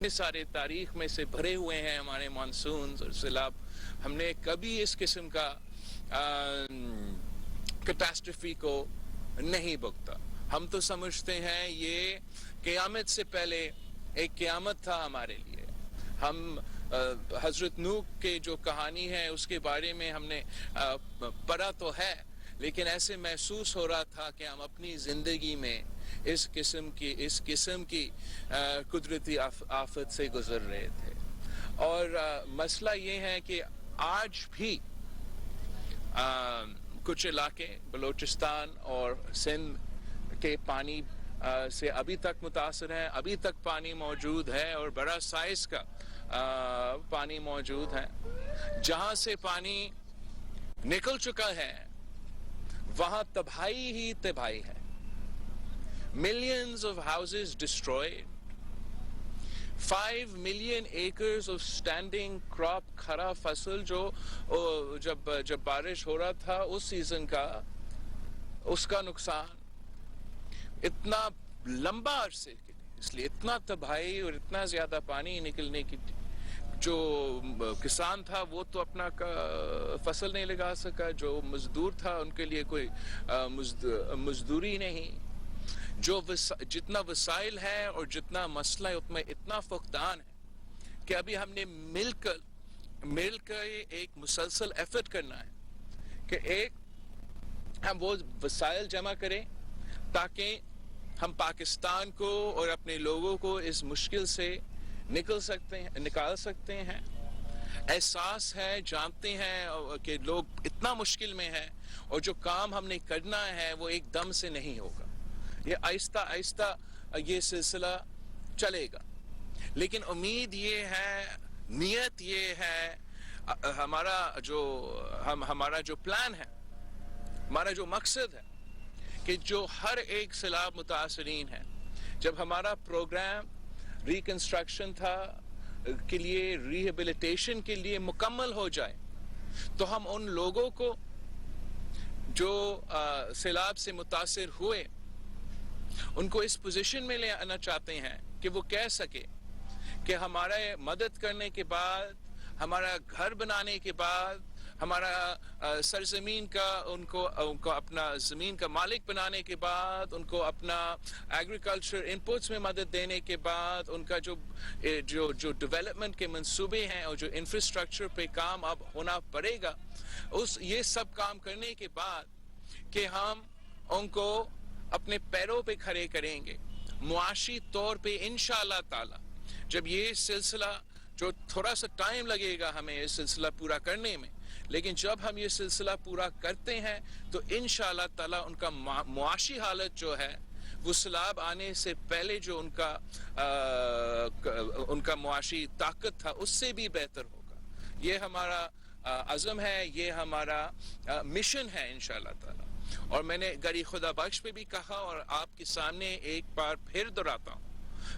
سارے تاریخ میں سے بھرے ہوئے ہیں ہمارے مانسونز اور سیلاب. ہم نے کبھی اس قسم کا کیٹاسٹرفی کو نہیں بھگتا. ہم تو سمجھتے ہیں یہ قیامت سے پہلے ایک قیامت تھا ہمارے لیے. ہم حضرت نوح کے جو کہانی ہے اس کے بارے میں ہم نے پڑھا تو ہے، لیکن ایسے محسوس ہو رہا تھا کہ ہم اپنی زندگی میں اس قسم کی قدرتی آفت سے گزر رہے تھے. اور مسئلہ یہ ہے کہ آج بھی کچھ علاقے بلوچستان اور سندھ کے پانی سے ابھی تک متاثر ہیں. ابھی تک پانی موجود ہے اور بڑا سائز کا پانی موجود ہے. جہاں سے پانی نکل چکا ہے وہاں تباہی ہی تباہی ہے. Millions of houses destroyed. 5 million acres of standing crop کھڑا فصل جو جب بارش ہو رہا تھا اس سیزن کا، اس کا نقصان اتنا لمبا عرصے کے لیے، اس لیے اتنا تباہی اور اتنا زیادہ پانی نکلنے کی جو کسان تھا وہ تو اپنا فصل نہیں لگا سکا. جو مزدور تھا ان کے لیے کوئی مزدوری نہیں. جو جتنا وسائل ہے اور جتنا مسئلہ ہے اتنا اتنا فقدان ہے کہ ابھی ہم نے مل کر ایک مسلسل ایفرٹ کرنا ہے کہ ایک ہم وہ وسائل جمع کریں تاکہ ہم پاکستان کو اور اپنے لوگوں کو اس مشکل سے نکال سکتے ہیں. احساس ہے، جانتے ہیں کہ لوگ اتنا مشکل میں ہیں اور جو کام ہم نے کرنا ہے وہ ایک دم سے نہیں ہوگا. یہ آہستہ آہستہ یہ سلسلہ چلے گا. لیکن امید یہ ہے، نیت یہ ہے، ہمارا جو پلان ہے، ہمارا جو مقصد ہے کہ جو ہر ایک سیلاب متاثرین ہے، جب ہمارا پروگرام ریکنسٹرکشن کے لیے، ریہیبلیٹیشن کے لیے مکمل ہو جائے تو ہم ان لوگوں کو جو سیلاب سے متاثر ہوئے ان کو اس پوزیشن میں لے آنا چاہتے ہیں کہ وہ کہہ سکے کہ ہمارا مدد کرنے کے بعد، ہمارا گھر بنانے کے بعد، ہمارا سرزمین کا ان کو اپنا زمین کا مالک بنانے کے بعد، ان کو اپنا ایگریکلچر انپوٹس میں مدد دینے کے بعد، ان کا جو ڈیولپمنٹ کے منصوبے ہیں اور جو انفراسٹرکچر پہ کام اب ہونا پڑے گا، یہ سب کام کرنے کے بعد کہ ہم ان کو اپنے پیروں پہ کھڑے کریں گے معاشی طور پہ انشاءاللہ تعالی. جب یہ سلسلہ، جو تھوڑا سا ٹائم لگے گا ہمیں یہ سلسلہ پورا کرنے میں، لیکن جب ہم یہ سلسلہ پورا کرتے ہیں تو انشاءاللہ تعالی ان کا معاشی حالت جو ہے وہ سیلاب آنے سے پہلے جو ان کا معاشی طاقت تھا اس سے بھی بہتر ہوگا. یہ ہمارا عزم ہے، یہ ہمارا مشن ہے انشاءاللہ تعالی. اور میں نے گری خدا بخش پہ بھی کہا اور آپ کے سامنے ایک بار پھر دہراتا ہوں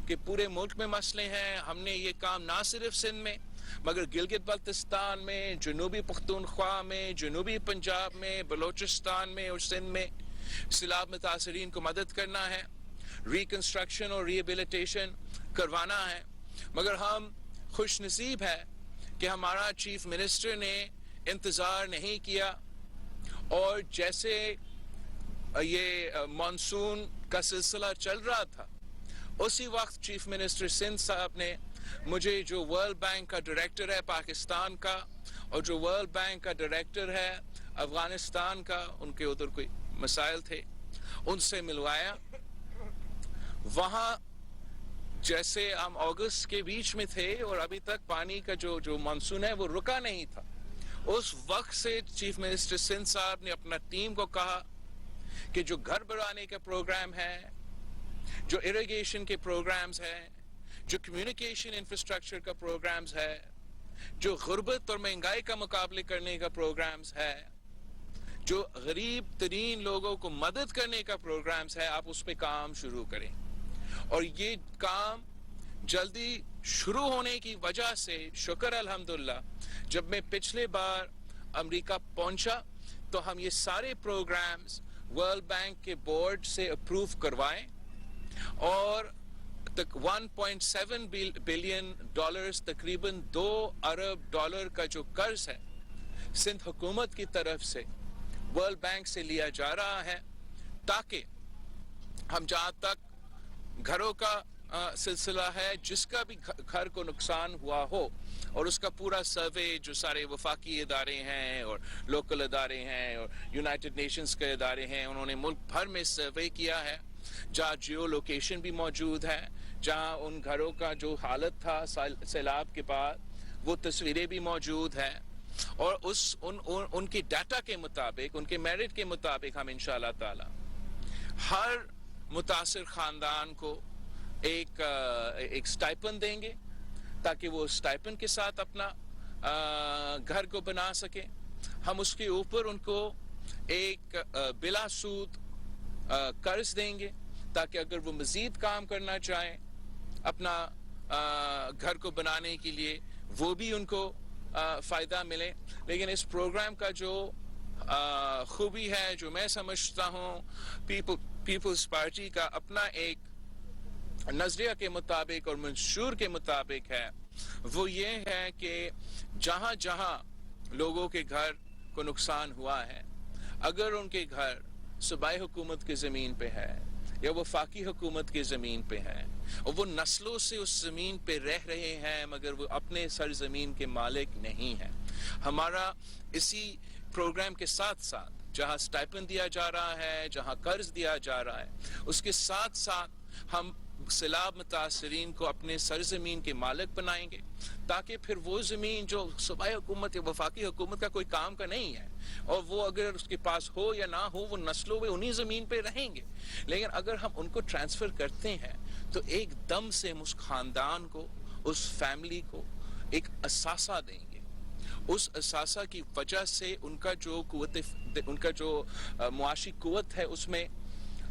کہ پورے ملک میں مسئلے ہیں. ہم نے یہ کام نہ صرف سندھ میں مگر گلگت بلتستان میں، جنوبی پختونخوا میں، جنوبی پنجاب میں، بلوچستان میں اور سندھ میں سیلاب متاثرین کو مدد کرنا ہے، ریکنسٹرکشن اور ریہیبلیٹیشن کروانا ہے. مگر ہم خوش نصیب ہے کہ ہمارا چیف منسٹر نے انتظار نہیں کیا اور جیسے یہ مانسون کا سلسلہ چل رہا تھا اسی وقت چیف منسٹر سندھ صاحب نے مجھے، جو ورلڈ بینک کا ڈائریکٹر ہے پاکستان کا اور جو ورلڈ بینک کا ڈائریکٹر ہے افغانستان کا، ان کے ادھر کوئی مسائل تھے، ان سے ملوایا. وہاں جیسے ہم اگست کے بیچ میں تھے اور ابھی تک پانی کا جو مانسون ہے وہ رکا نہیں تھا، اس وقت سے چیف منسٹر سندھ صاحب نے اپنا ٹیم کو کہا کہ جو گھر بنانے کا پروگرام ہے، جو اریگیشن کے پروگرامز ہیں، جو کمیونیکیشن انفراسٹرکچر کا پروگرامز ہے، جو غربت اور مہنگائی کا مقابلے کرنے کا پروگرامز ہے، جو غریب ترین لوگوں کو مدد کرنے کا پروگرامز ہے، آپ اس پہ کام شروع کریں. اور یہ کام جلدی شروع ہونے کی وجہ سے شکر الحمدللہ جب میں پچھلے بار امریکہ پہنچا تو ہم یہ سارے پروگرامز ورلڈ بینک کے بورڈ سے اپروو کروائیں اور تک 1.7 بلین ڈالرز تقریباً 2 ارب ڈالر کا جو قرض ہے سندھ حکومت کی طرف سے ورلڈ بینک سے لیا جا رہا ہے، تاکہ ہم جہاں تک گھروں کا سلسلہ ہے، جس کا بھی گھر کو نقصان ہوا ہو اور اس کا پورا سروے جو سارے وفاقی ادارے ہیں اور لوکل ادارے ہیں اور یونائٹڈ نیشنز کے ادارے ہیں، انہوں نے ملک بھر میں سروے کیا ہے، جہاں جیو لوکیشن بھی موجود ہے، جہاں ان گھروں کا جو حالت تھا سیلاب کے بعد وہ تصویریں بھی موجود ہیں، اور ان کی ڈیٹا کے مطابق، ان کے میرٹ کے مطابق ہم انشاءاللہ تعالی ہر متاثر خاندان کو ایک سٹائپن دیں گے، تاکہ وہ سٹائپن کے ساتھ اپنا گھر کو بنا سکیں۔ ہم اس کے اوپر ان کو ایک بلا سود قرض دیں گے، تاکہ اگر وہ مزید کام کرنا چاہیں اپنا گھر کو بنانے کے لیے وہ بھی ان کو فائدہ ملے۔ لیکن اس پروگرام کا جو خوبی ہے، جو میں سمجھتا ہوں پیپلز پارٹی کا اپنا ایک نظریہ کے مطابق اور منشور کے مطابق ہے، وہ یہ ہے کہ جہاں جہاں لوگوں کے گھر کو نقصان ہوا ہے، اگر ان کے گھر صوبائی حکومت کی زمین پہ ہے یا وفاقی حکومت کی زمین پہ ہے اور وہ نسلوں سے اس زمین پہ رہ رہے ہیں مگر وہ اپنے سرزمین کے مالک نہیں ہیں، ہمارا اسی پروگرام کے ساتھ ساتھ جہاں سٹائپن دیا جا رہا ہے، جہاں قرض دیا جا رہا ہے، اس کے ساتھ ساتھ ہم سیلاب متاثرین کو اپنے سرزمین کے مالک بنائیں گے، تاکہ پھر وہ زمین جو صوبائی حکومت یا وفاقی حکومت کا کوئی کام کا نہیں ہے، اور وہ اگر اس کے پاس ہو یا نہ ہو، وہ نسلوں میں انہی زمین پہ رہیں گے، لیکن اگر ہم ان کو ٹرانسفر کرتے ہیں تو ایک دم سے ہم اس خاندان کو، اس فیملی کو ایک اثاثہ دیں گے۔ اس اثاثہ کی وجہ سے ان کا جو معاشی قوت ہے اس میں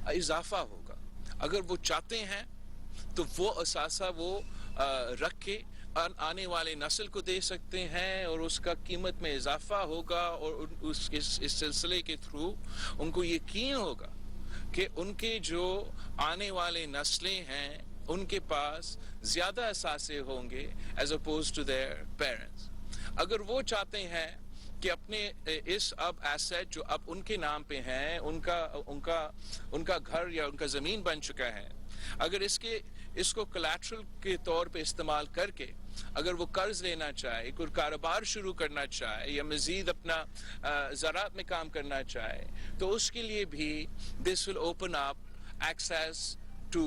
اضافہ ہوگا۔ اگر وہ چاہتے ہیں تو وہ اثاثہ وہ رکھ کے آنے والے نسل کو دے سکتے ہیں، اور اس کا قیمت میں اضافہ ہوگا، اور اس سلسلے کے تھرو ان کو یقین ہوگا کہ ان کے جو آنے والے نسلیں ہیں ان کے پاس زیادہ اثاثے ہوں گے as opposed to their parents۔ اگر وہ چاہتے ہیں کہ اپنے اس اب ایسٹ جو اب ان کے نام پہ ہیں، ان کا گھر یا ان کا زمین بن چکا ہے، اگر اس کو کولیٹرل کے طور پہ استعمال کر کے اگر وہ قرض لینا چاہے، کوئی کاروبار شروع کرنا چاہے یا مزید اپنا زراعت میں کام کرنا چاہے، تو اس کے لیے بھی this will open up access to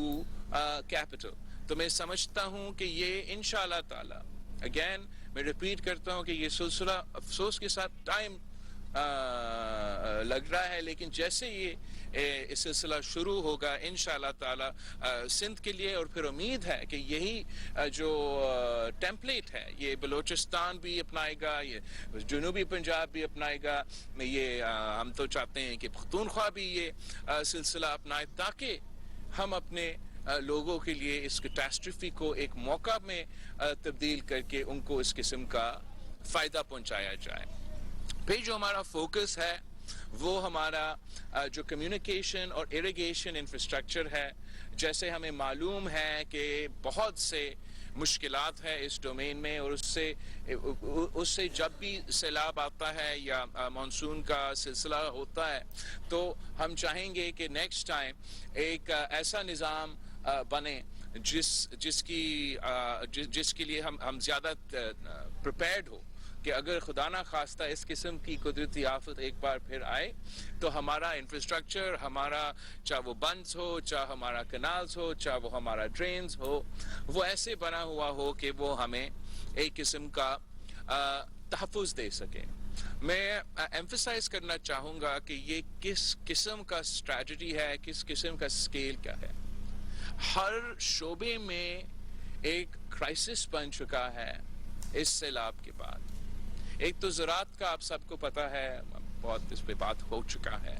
capital۔ تو میں سمجھتا ہوں کہ یہ انشاءاللہ تعالی، اگین میں ریپیٹ کرتا ہوں کہ یہ سلسلہ افسوس کے ساتھ ٹائم لگ رہا ہے، لیکن جیسے یہ سلسلہ شروع ہوگا انشاءاللہ تعالی سندھ کے لیے، اور پھر امید ہے کہ یہی جو ٹیمپلیٹ ہے یہ بلوچستان بھی اپنائے گا، یہ جنوبی پنجاب بھی اپنائے گا، یہ ہم تو چاہتے ہیں کہ پختونخوا بھی یہ سلسلہ اپنائے، تاکہ ہم اپنے لوگوں کے لیے اس کیٹاسٹرفی کو ایک موقع میں تبدیل کر کے ان کو اس قسم کا فائدہ پہنچایا جائے۔ پھر جو ہمارا فوکس ہے وہ ہمارا جو کمیونیکیشن اور ایریگیشن انفراسٹرکچر ہے۔ جیسے ہمیں معلوم ہے کہ بہت سے مشکلات ہے اس ڈومین میں، اور اس سے جب بھی سیلاب آتا ہے یا مانسون کا سلسلہ ہوتا ہے تو ہم چاہیں گے کہ نیکسٹ ٹائم ایک ایسا نظام بنے جس کے لیے ہم زیادہ پریپیئرڈ ہو، کہ اگر خدا نہ خواستہ اس قسم کی قدرتی آفت ایک بار پھر آئے تو ہمارا انفراسٹرکچر، ہمارا چاہے وہ بندز ہو، چاہے ہمارا کنالز ہو، چاہے وہ ہمارا ڈرینز ہو، وہ ایسے بنا ہوا ہو کہ وہ ہمیں ایک قسم کا تحفظ دے سکے۔ میں ایمفسائز کرنا چاہوں گا کہ یہ کس قسم کا اسٹریٹجی ہے، کس قسم کا اسکیل کیا ہے۔ ہر شعبے میں ایک کرائسس بن چکا ہے اس سیلاب کے بعد۔ ایک تو زراعت کا آپ سب کو پتہ ہے، بہت اس پہ بات ہو چکا ہے،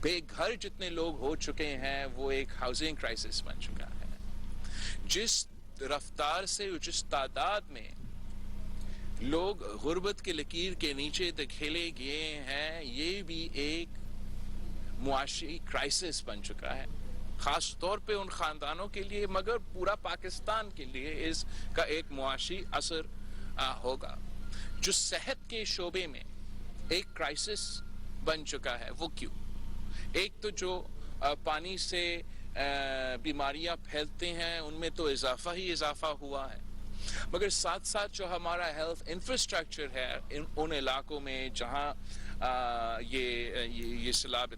بے گھر جتنے لوگ ہو چکے ہیں وہ ایک ہاؤسنگ کرائسس بن چکا ہے۔ جس رفتار سے، جس تعداد میں لوگ غربت کے لکیر کے نیچے دھکیلے گئے ہیں، یہ بھی ایک معاشی کرائسس بن چکا ہے۔ خاص طور پہ ان خاندانوں کے لیے مگر پورا پاکستان کے لیے اس کا ایک معاشی اثر ہوگا جو صحت کے شعبے میں ایک کرائسس بن چکا ہے. وہ کیوں؟ ایک تو جو پانی سے بیماریاں پھیلتے ہیں ان میں تو اضافہ ہی اضافہ ہوا ہے، مگر ساتھ ساتھ جو ہمارا ہیلتھ انفراسٹرکچر ہے ان علاقوں میں جہاں یہ سیلاب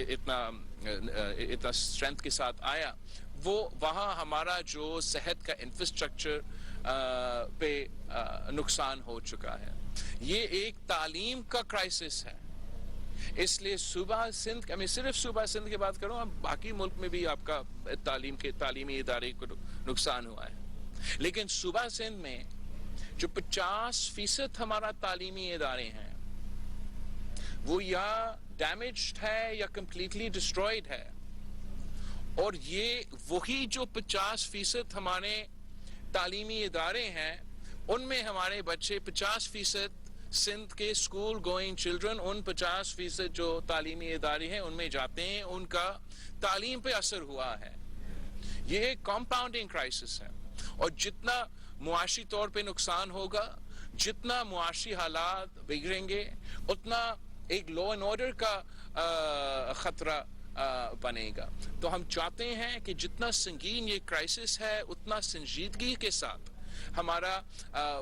اتنا اسٹرینتھ کے ساتھ آیا، وہ وہاں ہمارا جو صحت کا انفراسٹرکچر پہ نقصان ہو چکا ہے. یہ ایک تعلیم کا کرائسس ہے. اس لیے صوبہ سندھ، میں صرف صوبہ سندھ کی بات کروں، باقی ملک میں بھی آپ کا تعلیمی ادارے کو نقصان ہوا ہے، لیکن صوبہ سندھ میں جو 50% ہمارا تعلیمی ادارے ہیں وہ یا ڈیمیجڈ ہے یا کمپلیٹلی ڈسٹرائیڈ ہے. اور یہ وہی جو 50% ہمارے تعلیمی ادارے ہیں ان میں ہمارے بچے 50% سندھ کے اسکول گوئنگ چلڈرن ان 50% جو تعلیمی ادارے ہیں ان میں جاتے ہیں، ان کا تعلیم پہ اثر ہوا ہے. یہ ایک کمپاؤنڈنگ کرائسس ہے، اور جتنا معاشی طور پہ نقصان ہوگا، جتنا معاشی حالات بگڑیں گے، اتنا ایک لا اینڈ آرڈر کا خطرہ بنے گا. تو ہم چاہتے ہیں کہ جتنا سنگین یہ کرائسس ہے اتنا سنجیدگی کے ساتھ ہمارا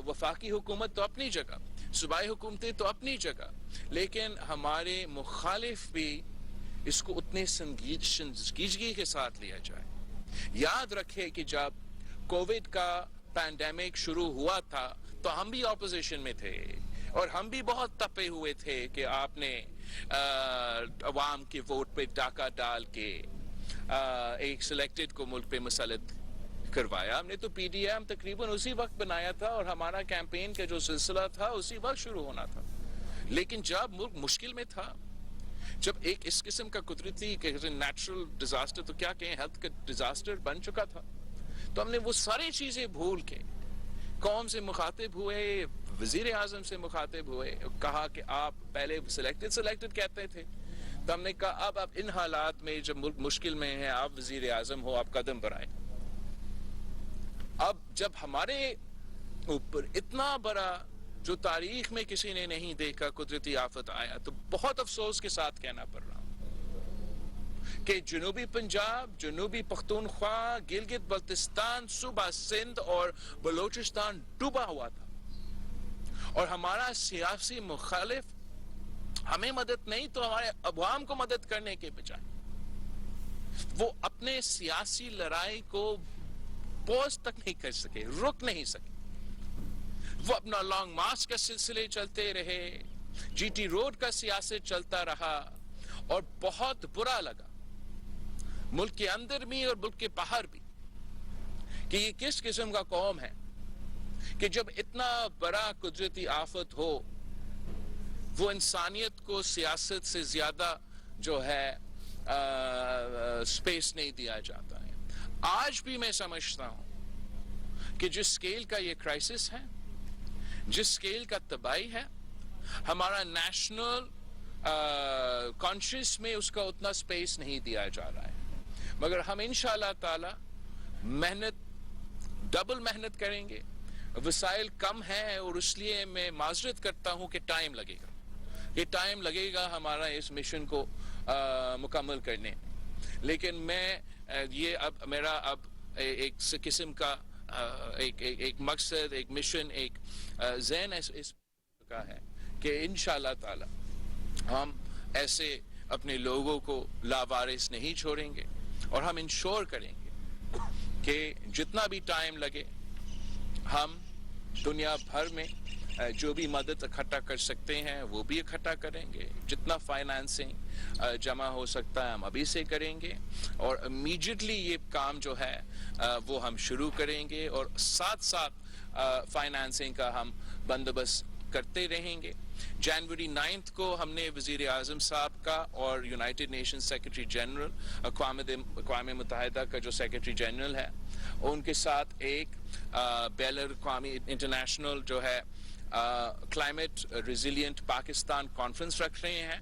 وفاقی حکومت تو اپنی جگہ، صوبائی حکومتیں تو اپنی جگہ، لیکن ہمارے مخالف بھی اس کو اتنے سنجیدگی کے ساتھ لیا جائے. یاد رکھے کہ جب کووڈ کا پینڈیمک شروع ہوا تھا تو ہم بھی اپوزیشن میں تھے اور ہم بھی بہت تپے ہوئے تھے کہ آپ نے عوام کے ووٹ پہ ڈاکہ ڈال کے ایک سلیکٹڈ کو ملک پہ مسلط کروایا. ہم نے تو پی ڈی ایم تقریباً اسی وقت بنایا تھا اور ہمارا کیمپین کا جو سلسلہ تھا اسی وقت شروع ہونا تھا. لیکن جب ملک مشکل میں تھا، جب ایک اس قسم کا قدرتی نیچرل ڈیزاسٹر، تو کیا کہیں ہیلتھ کا ڈیزاسٹر بن چکا تھا، تو ہم نے وہ ساری چیزیں بھول کے قوم سے مخاطب ہوئے، وزیر اعظم سے مخاطب ہوئے، کہا کہ آپ پہلے سلیکٹڈ کہتے تھے، تو ہم نے کہا اب ان حالات میں جب ملک مشکل میں ہے، آپ وزیر اعظم ہو، آپ قدم بڑھائیں. اب جب ہمارے اوپر اتنا بڑا جو تاریخ میں کسی نے نہیں دیکھا قدرتی آفت آیا، تو بہت افسوس کے ساتھ کہنا پڑ رہا کہ جنوبی پنجاب، جنوبی پختونخوا، گلگت بلتستان، صوبہ سندھ اور بلوچستان ڈوبا ہوا تھا، اور ہمارا سیاسی مخالف ہمیں مدد نہیں تو ہمارے عوام کو مدد کرنے کے بجائے وہ اپنے سیاسی لڑائی کو پوز تک نہیں کر سکے، رک نہیں سکے. وہ اپنا لانگ مارچ کا سلسلے چلتے رہے، جی ٹی روڈ کا سیاست چلتا رہا، اور بہت برا لگا ملک کے اندر بھی اور ملک کے باہر بھی کہ یہ کس قسم کا قوم ہے کہ جب اتنا بڑا قدرتی آفت ہو وہ انسانیت کو سیاست سے زیادہ جو ہے سپیس نہیں دیا جاتا ہے. آج بھی میں سمجھتا ہوں کہ جس سکیل کا یہ کرائسس ہے، جس سکیل کا تباہی ہے، ہمارا نیشنل کانشیس میں اس کا اتنا سپیس نہیں دیا جا رہا ہے. مگر ہم انشاءاللہ تعالی ڈبل محنت کریں گے. وسائل کم ہیں اور اس لیے میں معذرت کرتا ہوں کہ ٹائم لگے گا. یہ ٹائم لگے گا ہمارا اس مشن کو مکمل کرنے، لیکن میں یہ اب میرا ایک قسم کا ایک مقصد، ایک مشن، ایک ذہن اس کا ہے کہ انشاءاللہ تعالی ہم ایسے اپنے لوگوں کو لاوارث نہیں چھوڑیں گے، اور ہم انشور کریں گے کہ جتنا بھی ٹائم لگے ہم دنیا بھر میں جو بھی مدد اکٹھا کر سکتے ہیں وہ بھی اکٹھا کریں گے. جتنا فائنانسنگ جمع ہو سکتا ہے ہم ابھی سے کریں گے، اور امیڈیٹلی یہ کام جو ہے وہ ہم شروع کریں گے، اور ساتھ ساتھ فائنانسنگ کا ہم بندوبست کرتے رہیں گے. جنوری 9 کو ہم نے وزیر اعظم صاحب کا اور یونائٹڈ نیشن سیکرٹری جنرل، اقوام متحدہ کا جو سیکرٹری جنرل ہے، ان کے ساتھ ایک بین الاقوامی انٹرنیشنل جو ہے کلائمیٹ ریزیلینٹ پاکستان کانفرنس رکھ رہے ہیں،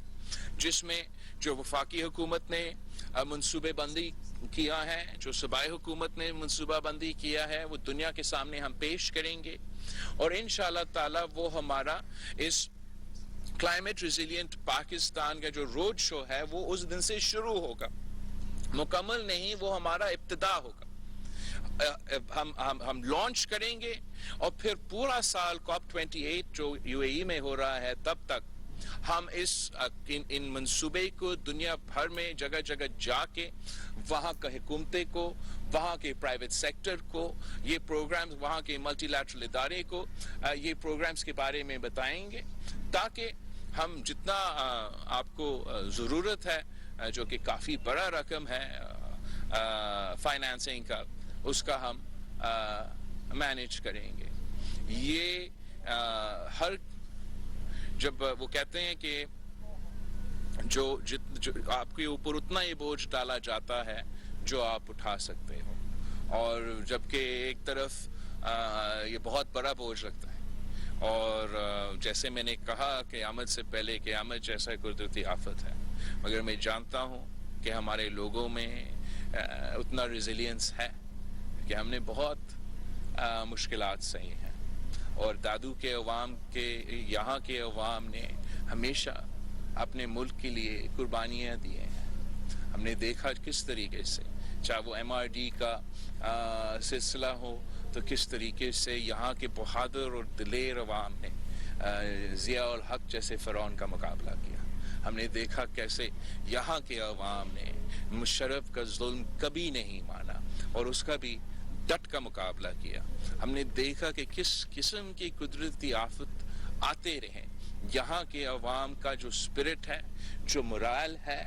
جس میں جو وفاقی حکومت نے منصوبے بندی کیا ہے, جو صوبائی حکومت نے منصوبہ بندی کیا ہے, وہ دنیا کے سامنے ہم پیش کریں گے, اور انشاءاللہ تعالی وہ ہمارا اس کلائمیٹ ریزیلینٹ پاکستان کا جو روڈ شو ہے وہ اس دن سے شروع ہوگا, مکمل نہیں, وہ ہمارا ابتدا ہوگا. ہم لانچ کریں گے اور پھر پورا سال COP 28 جو UAE میں ہو رہا ہے تب تک ہم ان منصوبے کو دنیا بھر میں جگہ جگہ جا کے وہاں کا حکومتیں کو, وہاں کے پرائیویٹ سیکٹر کو, یہ پروگرامز وہاں کے ملٹی لیٹرل ادارے کو یہ پروگرامز کے بارے میں بتائیں گے, تاکہ ہم جتنا آپ کو ضرورت ہے, جو کہ کافی بڑا رقم ہے فائنانسنگ کا, اس کا ہم مینیج کریں گے. یہ ہر جب وہ کہتے ہیں کہ جو آپ کے اوپر اتنا ہی بوجھ ڈالا جاتا ہے جو آپ اٹھا سکتے ہو, اور جبکہ ایک طرف یہ بہت بڑا بوجھ لگتا ہے, اور جیسے میں نے کہا قیامت سے پہلے قیامت جیسا قدرتی آفت ہے, مگر میں جانتا ہوں کہ ہمارے لوگوں میں اتنا ریزیلینس ہے کہ ہم نے بہت مشکلات سہی ہیں, اور دادو کے عوام کے, یہاں کے عوام نے ہمیشہ اپنے ملک کے لیے قربانیاں دی ہیں. ہم نے دیکھا کس طریقے سے, چاہے وہ MRD کا سلسلہ ہو, تو کس طریقے سے یہاں کے بہادر اور دلیر عوام نے ضیاء الحق جیسے فرعون کا مقابلہ کیا. ہم نے دیکھا کیسے یہاں کے عوام نے مشرف کا ظلم کبھی نہیں مانا اور اس کا بھی ڈٹ کا مقابلہ کیا. ہم نے دیکھا کہ کس قسم کی قدرتی آفت آتے رہے, یہاں کے عوام کا جو سپرٹ ہے, جو مرال ہے,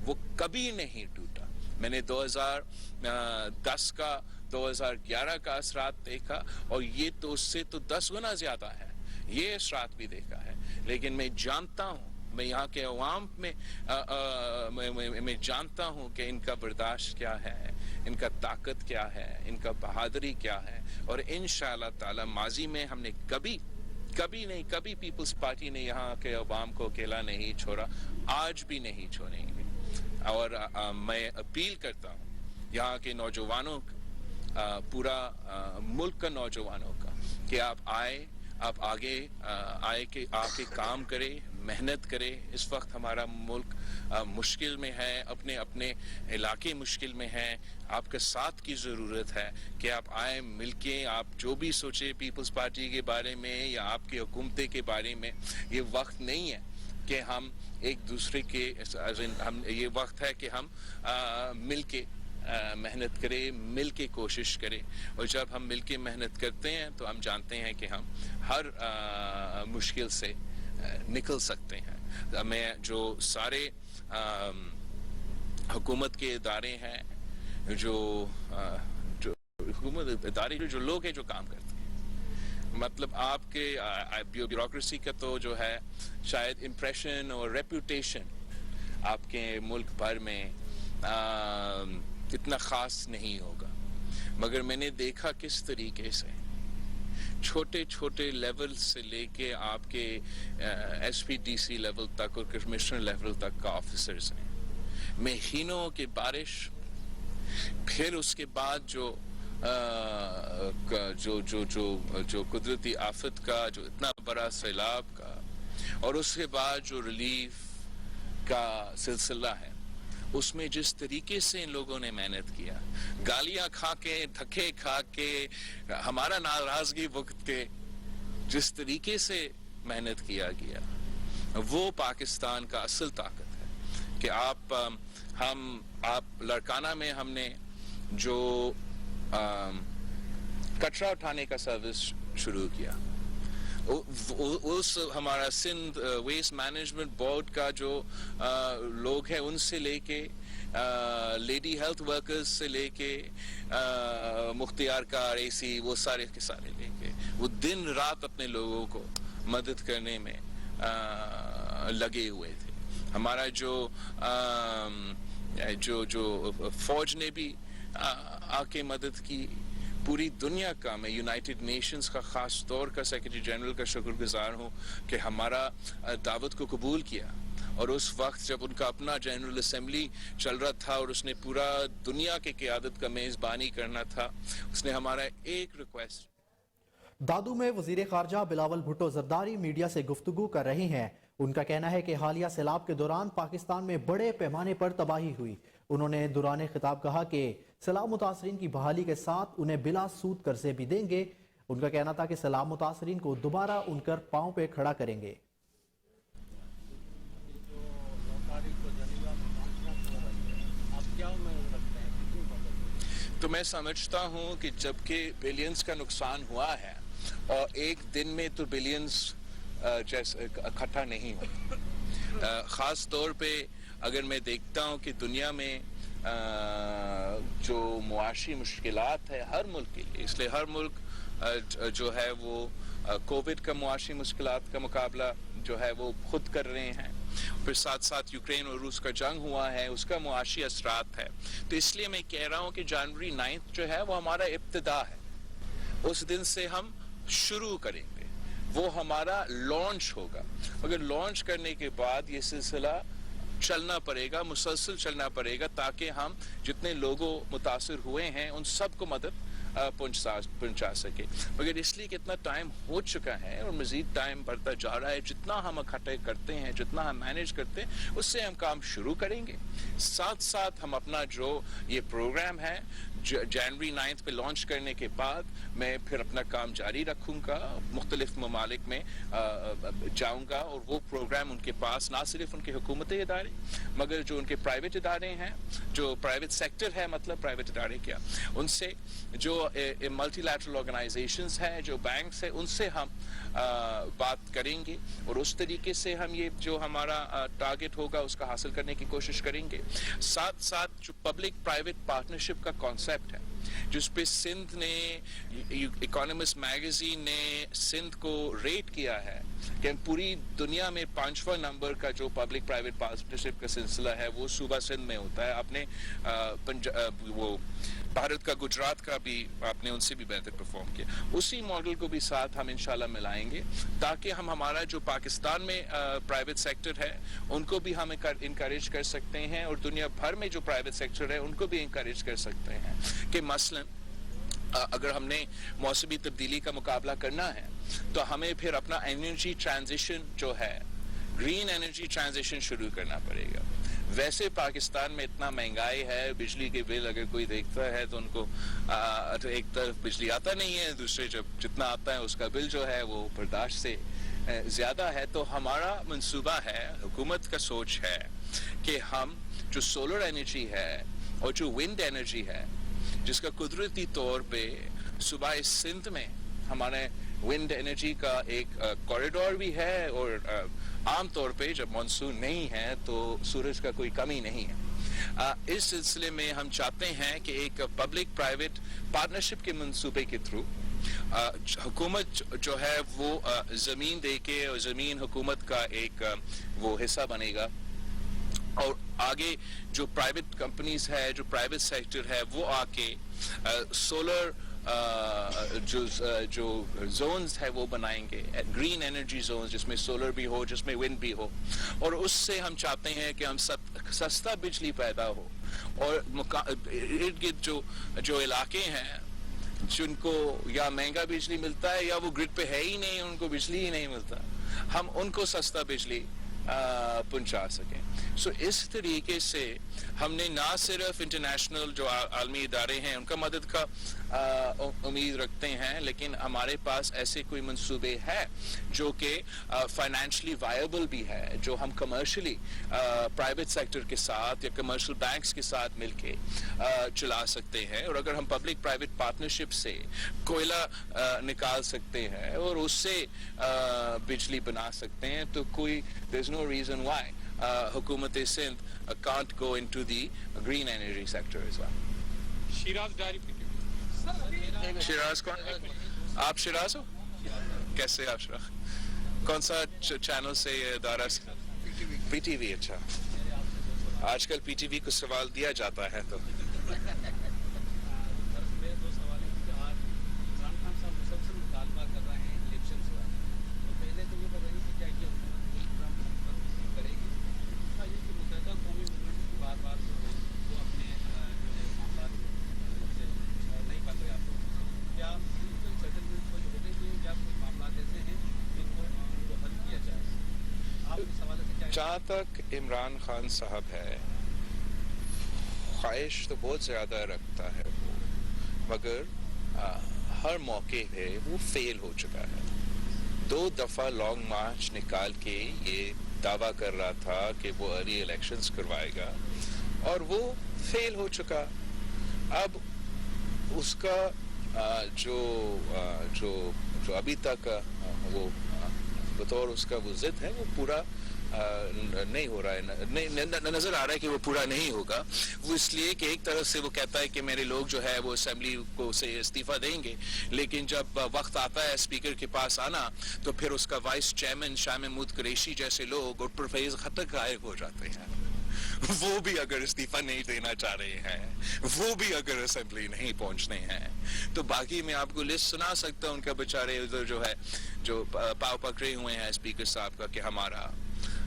وہ کبھی نہیں ٹوٹا. میں نے 2010 کا 2011 کا اثرات دیکھا, اور یہ تو اس سے تو 10 گنا زیادہ ہے, یہ اثرات بھی دیکھا ہے. لیکن میں جانتا ہوں, میں یہاں کے عوام میں جانتا ہوں کہ ان کا برداشت کیا ہے, ان کا طاقت کیا ہے, ان کا بہادری کیا ہے, اور انشاءاللہ تعالی ماضی میں ہم نے کبھی پیپلز پارٹی نے یہاں کے عوام کو اکیلا نہیں چھوڑا, آج بھی نہیں چھوڑیں گے. اور میں اپیل کرتا ہوں یہاں کے نوجوانوں کا, پورا ملک کا نوجوانوں کا, کہ آپ آئے, آپ آگے آئے کہ آ کے کام کرے, محنت کرے. اس وقت ہمارا ملک مشکل میں ہے, اپنے علاقے مشکل میں ہیں, آپ کا ساتھ کی ضرورت ہے کہ آپ آئیں, مل کے آپ جو بھی سوچے پیپلز پارٹی کے بارے میں یا آپ کی حکومتیں کے بارے میں. یہ وقت نہیں ہے کہ ہم ایک دوسرے کے, یہ وقت ہے کہ ہم مل کے محنت کرے, مل کے کوشش کرے. اور جب ہم مل کے محنت کرتے ہیں تو ہم جانتے ہیں کہ ہم ہر مشکل سے نکل سکتے ہیں. میں جو سارے حکومت کے ادارے ہیں, جو حکومت ادارے جو لوگ ہیں جو کام کرتے ہیں, مطلب آپ کے بیوروکریسی کا تو جو ہے شاید امپریشن اور ریپوٹیشن آپ کے ملک بھر میں اتنا خاص نہیں ہوگا, مگر میں نے دیکھا کس طریقے سے چھوٹے چھوٹے لیول سے لے کے آپ کے SPDC لیول تک اور کمشنر لیول تک کا آفیسرز ہیں, مہینوں کی بارش, پھر اس کے بعد جو قدرتی آفت کا جو اتنا بڑا سیلاب کا, اور اس کے بعد جو ریلیف کا سلسلہ ہے, اس میں جس طریقے سے ان لوگوں نے محنت کیا, گالیاں کھا کے, دھکے کھا کے, ہمارا ناراضگی وقت کے, جس طریقے سے محنت کیا گیا, وہ پاکستان کا اصل طاقت ہے. کہ آپ لڑکانہ میں ہم نے جو کچرا اٹھانے کا سروس شروع کیا, اس ہمارا سندھ ویسٹ مینجمنٹ بورڈ کا جو لوگ ہیں, ان سے لے کے لیڈی ہیلتھ ورکرز سے لے کے مختار کار AC, وہ سارے کے سارے لے کے, وہ دن رات اپنے لوگوں کو مدد کرنے میں لگے ہوئے تھے. ہمارا جو فوج نے بھی آ کے مدد کی, پوری دنیا کا, میں یونائٹڈ نیشنز کا خاص طور کا سیکرٹری جنرل کا شکر گزار ہوں کہ ہمارا دعوت کو قبول کیا اور اس وقت جب ان کا اپنا جنرل اسمبلی چل رہا تھا اور اس نے پورا دنیا کی قیادت کا میزبانی کرنا تھا, اس نے ہمارا ایک ریکویسٹ. دادو میں وزیر خارجہ بلاول بھٹو زرداری میڈیا سے گفتگو کر رہی ہیں. ان کا کہنا ہے کہ حالیہ سیلاب کے دوران پاکستان میں بڑے پیمانے پر تباہی ہوئی. انہوں نے دوران خطاب کہا کہ سیلاب متاثرین کی بحالی کے ساتھ انہیں بلا سود قرضے بھی دیں گے. ان کا کہنا تھا کہ سیلاب متاثرین کو دوبارہ ان کر پاؤں پہ کھڑا کریں گے. تو میں سمجھتا ہوں کہ جبکہ بلینز کا نقصان ہوا ہے اور ایک دن میں تو بلینز جیسے اکٹھا نہیں ہو, خاص طور پہ اگر میں دیکھتا ہوں کہ دنیا میں جو معاشی مشکلات ہے ہر ملک کے لیے, اس لیے ہر ملک جو ہے وہ کووڈ کا معاشی مشکلات کا مقابلہ جو ہے وہ خود کر رہے ہیں, پھر ساتھ ساتھ یوکرین اور روس کا جنگ ہوا ہے, اس کا معاشی اثرات ہے. تو اس لیے میں کہہ رہا ہوں کہ جنوری 9 جو ہے وہ ہمارا ابتدا ہے, اس دن سے ہم شروع کریں گے, وہ ہمارا لانچ ہوگا. مگر لانچ کرنے کے بعد یہ سلسلہ چلنا پڑے گا, مسلسل چلنا پڑے گا, تاکہ ہم جتنے لوگوں متاثر ہوئے ہیں ان سب کو مدد پہنچا سکے. مگر اس لیے کہ اتنا ٹائم ہو چکا ہے اور مزید ٹائم بڑھتا جا رہا ہے, جتنا ہم اکٹھے کرتے ہیں, جتنا ہم مینیج کرتے ہیں, اس سے ہم کام شروع کریں گے. ساتھ ساتھ ہم اپنا جو یہ پروگرام ہے جنوری 9 پہ لانچ کرنے کے بعد میں پھر اپنا کام جاری رکھوں گا, مختلف ممالک میں جاؤں گا, اور وہ پروگرام ان کے پاس نہ صرف ان کے حکومتی ادارے مگر جو ان کے پرائیویٹ ادارے ہیں, جو پرائیویٹ سیکٹر ہے, مطلب پرائیویٹ ادارے کیا, ان سے جو ملٹی لیٹرل آرگنائزیشنز ہیں, جو بینکس ہیں, ان سے ہم بات کریں گے اور اس طریقے سے ہم یہ جو ہمارا ٹارگٹ ہوگا اس کا حاصل کرنے کی کوشش کریں گے. ساتھ ساتھ جو پبلک پرائیویٹ پارٹنرشپ کا کانسیپٹ ہے جس پہ سندھ نے, اکانومسٹ میگزین نے سندھ کو ریٹ کیا ہے کہ پوری دنیا میں 5واں نمبر کا جو پبلک پرائیویٹ پارٹنرشپ کا سلسلہ ہے وہ صوبہ سندھ میں ہوتا ہے. آپ نے وہ بھارت کا گجرات کا بھی آپ نے ان سے بھی بہتر پرفارم کیا. اسی ماڈل کو بھی ساتھ ہم انشاءاللہ ملائیں گے تاکہ ہم ہمارا جو پاکستان میں پرائیویٹ سیکٹر ہے ان کو بھی ہم انکریج کر سکتے ہیں, اور دنیا بھر میں جو پرائیویٹ سیکٹر ہے ان کو بھی انکریج کر سکتے ہیں کہ مثلا اگر ہم نے موسمی تبدیلی کا مقابلہ کرنا ہے تو ہمیں پھر اپنا انرجی ٹرانزیشن جو ہے, گرین انرجی ٹرانزیشن شروع کرنا پڑے گا. ویسے پاکستان میں اتنا مہنگائی ہے, بجلی کے بل اگر کوئی دیکھتا ہے تو ان کو ایک طرف بجلی آتا نہیں ہے, دوسرے جتنا آتا ہے اس کا بل جو ہے وہ برداشت سے زیادہ ہے. تو ہمارا منصوبہ ہے, حکومت کا سوچ ہے کہ ہم جو سولر انرجی ہے اور جو ونڈ انرجی ہے, جس کا قدرتی طور پہ صوبہ سندھ میں ہمارے ونڈ انرجی کا ایک کوریڈور بھی ہے, اور عام طور پہ جب مانسون نہیں ہے تو سورج کا کوئی کمی نہیں ہے. اس سلسلے میں ہم چاہتے ہیں کہ ایک پبلک پرائیویٹ پارٹنرشپ کے منصوبے کے تھرو حکومت جو ہے وہ زمین دے کے, اور زمین حکومت کا ایک وہ حصہ بنے گا, اور آگے جو پرائیویٹ کمپنیز ہے, جو پرائیویٹ سیکٹر ہے, وہ آ کے سولر جو زونز ہے وہ بنائیں گے, گرین انرجی زونز, جس میں سولر بھی ہو, جس میں ونڈ بھی ہو, اور اس سے ہم چاہتے ہیں کہ ہم سستا بجلی پیدا ہو, اور ارد گرد جو علاقے ہیں جن کو یا مہنگا بجلی ملتا ہے یا وہ گرڈ پہ ہے ہی نہیں, ان کو بجلی ہی نہیں ملتا, ہم ان کو سستا بجلی پہنچا سکیں. سو اس طریقے سے ہم نے نہ صرف انٹرنیشنل جو عالمی ادارے ہیں ان کا مدد کا امید رکھتے ہیں, لیکن ہمارے پاس ایسے کوئی منصوبے ہیں جو کہ فائنینشلی وائبل بھی ہے, جو ہم کمرشلی پرائیویٹ سیکٹر کے ساتھ یا کمرشل بینکس کے ساتھ مل کے چلا سکتے ہیں. اور اگر ہم پبلک پرائیویٹ پارٹنرشپ سے کوئلہ نکال سکتے ہیں اور اس سے بجلی بنا سکتے ہیں تو کوئی there's no reason why حکومت Sindh can't go into the green energy sector as well. Shiraz diary Shiraz کون؟ آپ شیراز ہو؟ کیسے آپ شیراز؟ کون سا چینل سے یہ ادارہ سے؟ P T V. اچھا, آج کل پی ٹی وی کو سوال دیا جاتا ہے تو جہاں تک عمران خان صاحب ہے، خواہش تو بہت زیادہ رکھتا ہے وہ، مگر ہر موقع پہ وہ فیل ہو چکا ہے. 2 دفعہ لانگ مارچ نکال کے یہ دعویٰ کر رہا تھا کہ وہ ارلی الیکشنز کروائے گا اور وہ فیل ہو چکا. اب اس کا جو ابھی تک وہ بطور اس کا وہ ضد ہے وہ پورا نہیں ہو رہا ہے، نظر آ رہا ہے کہ وہ پورا نہیں ہوگا. وہ اس لیے کہ ایک طرف سے وہ کہتا ہے کہ میرے لوگ جو ہے وہ اسمبلی کو سے استعفیٰ دیں گے، لیکن جب وقت آتا ہے اسپیکر کے پاس آنا تو پھر اس کا وائس چیئرمین شاہ محمود قریشی جیسے لوگ اور پروفیسر خٹک غائب ہو جاتے ہیں. وہ بھی اگر استعفیٰ نہیں دینا چاہ رہے ہیں، وہ بھی اگر اسمبلی نہیں پہنچنے ہیں، تو باقی میں آپ کو لسٹ سنا سکتا ہوں ان کا بیچارے ادھر جو ہے جو پاؤ پکڑے ہوئے ہیں اسپیکر صاحب کا کہ ہمارا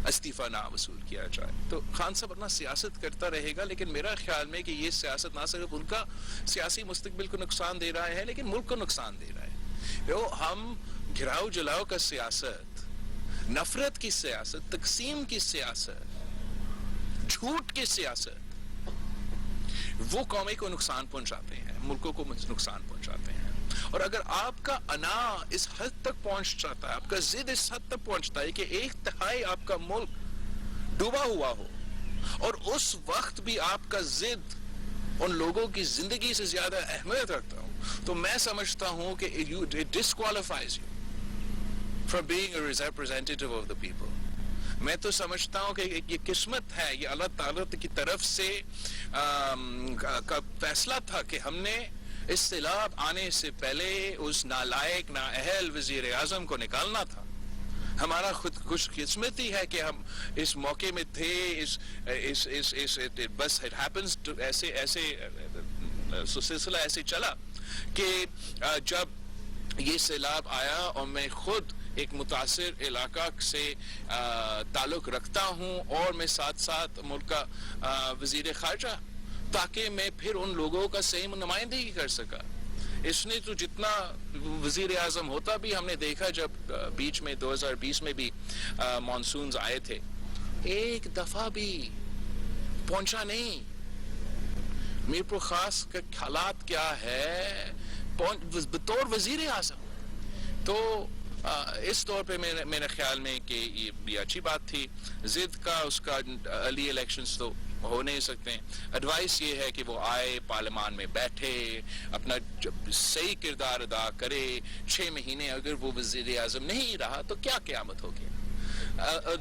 استعفیٰ نہ وصول کیا جائے. تو خان صاحب اپنا سیاست کرتا رہے گا، لیکن میرا خیال میں کہ یہ سیاست نہ صرف ان کا سیاسی مستقبل کو نقصان دے رہا ہے لیکن ملک کو نقصان دے رہا ہے. ہم گھراؤ جلاؤ کا سیاست، نفرت کی سیاست، تقسیم کی سیاست، جھوٹ کی سیاست، وہ قومی کو نقصان پہنچاتے ہیں، ملکوں کو نقصان پہنچاتے ہیں. اور اگر آپ کا انا اس حد تک پہنچ جاتا ہے، آپ کا ضد اس حد تک پہنچتا ہے کہ 1/3 آپ کا ملک ڈوبا ہوا ہو اور اس وقت بھی آپ کا ضد ان لوگوں کی زندگی سے زیادہ اہمیت رکھتا ہوں، تو میں سمجھتا ہوں کہ it disqualifies you from being a representative of the people. میں تو سمجھتا ہوں کہ یہ قسمت ہے، یہ اللہ تعالیٰ کی طرف سے کا فیصلہ تھا کہ ہم نے اس سیلاب آنے سے پہلے اس نالائق نااہل وزیر اعظم کو نکالنا تھا. ہمارا خود خوش قسمتی ہے کہ ہم اس موقع میں تھے. بس it happens to ایسے سلسلہ ایسے چلا کہ جب یہ سیلاب آیا اور میں خود ایک متاثر علاقہ سے تعلق رکھتا ہوں اور میں ساتھ ساتھ ملک کا وزیر خارجہ، تاکہ میں پھر ان لوگوں کا صحیح نمائندگی کر سکا. اس نے تو جتنا وزیر اعظم ہوتا بھی ہم نے دیکھا جب بیچ میں 2020 میں بھی مانسونز آئے تھے، ایک دفعہ بھی پہنچا نہیں. میرپور خاص کا حالات کیا ہے بطور وزیر اعظم. تو اس طور پہ میرے خیال میں کہ یہ اچھی بات تھی. ضد کا اس کا ارلی الیکشنز تو ہو نہیں سکتے ہیں. ایڈوائس یہ ہے کہ وہ آئے، پارلیمان میں بیٹھے، اپنا صحیح کردار ادا کرے. 6 مہینے اگر وہ وزیر اعظم نہیں رہا تو کیا قیامت ہوگی.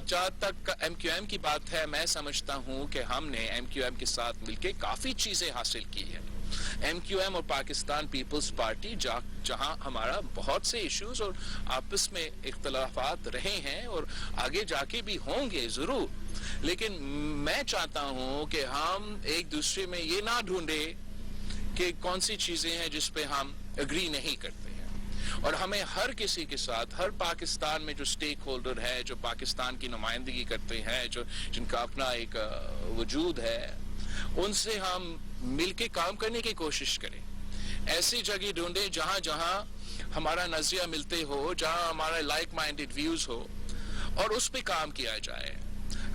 جہاں تک ایم کیو ایم کی بات ہے، میں سمجھتا ہوں کہ ہم نے ایم کیو ایم کے ساتھ مل کے کافی چیزیں حاصل کی ہیں. ایم کیو ایم اور پاکستان پیپلز پارٹی جہاں ہمارا بہت سے ایشوز اور آپس میں اختلافات رہے ہیں اور آگے جا کے بھی ہوں گے ضرور، لیکن میں چاہتا ہوں کہ ہم ایک دوسرے میں یہ نہ ڈھونڈے کہ کون سی چیزیں ہیں جس پہ ہم اگری نہیں کرتے ہیں. اور ہمیں ہر کسی کے ساتھ، ہر پاکستان میں جو سٹیک ہولڈر ہے، جو پاکستان کی نمائندگی کرتے ہیں، جن کا اپنا ایک وجود ہے، ان سے ہم مل کے کام کرنے کی کوشش کریں. ایسی جگہ ڈھونڈیں جہاں ہمارا نظریہ ملتے ہو، جہاں ہمارا لائک مائنڈڈ ویوز ہو، اور اس پہ کام کیا جائے.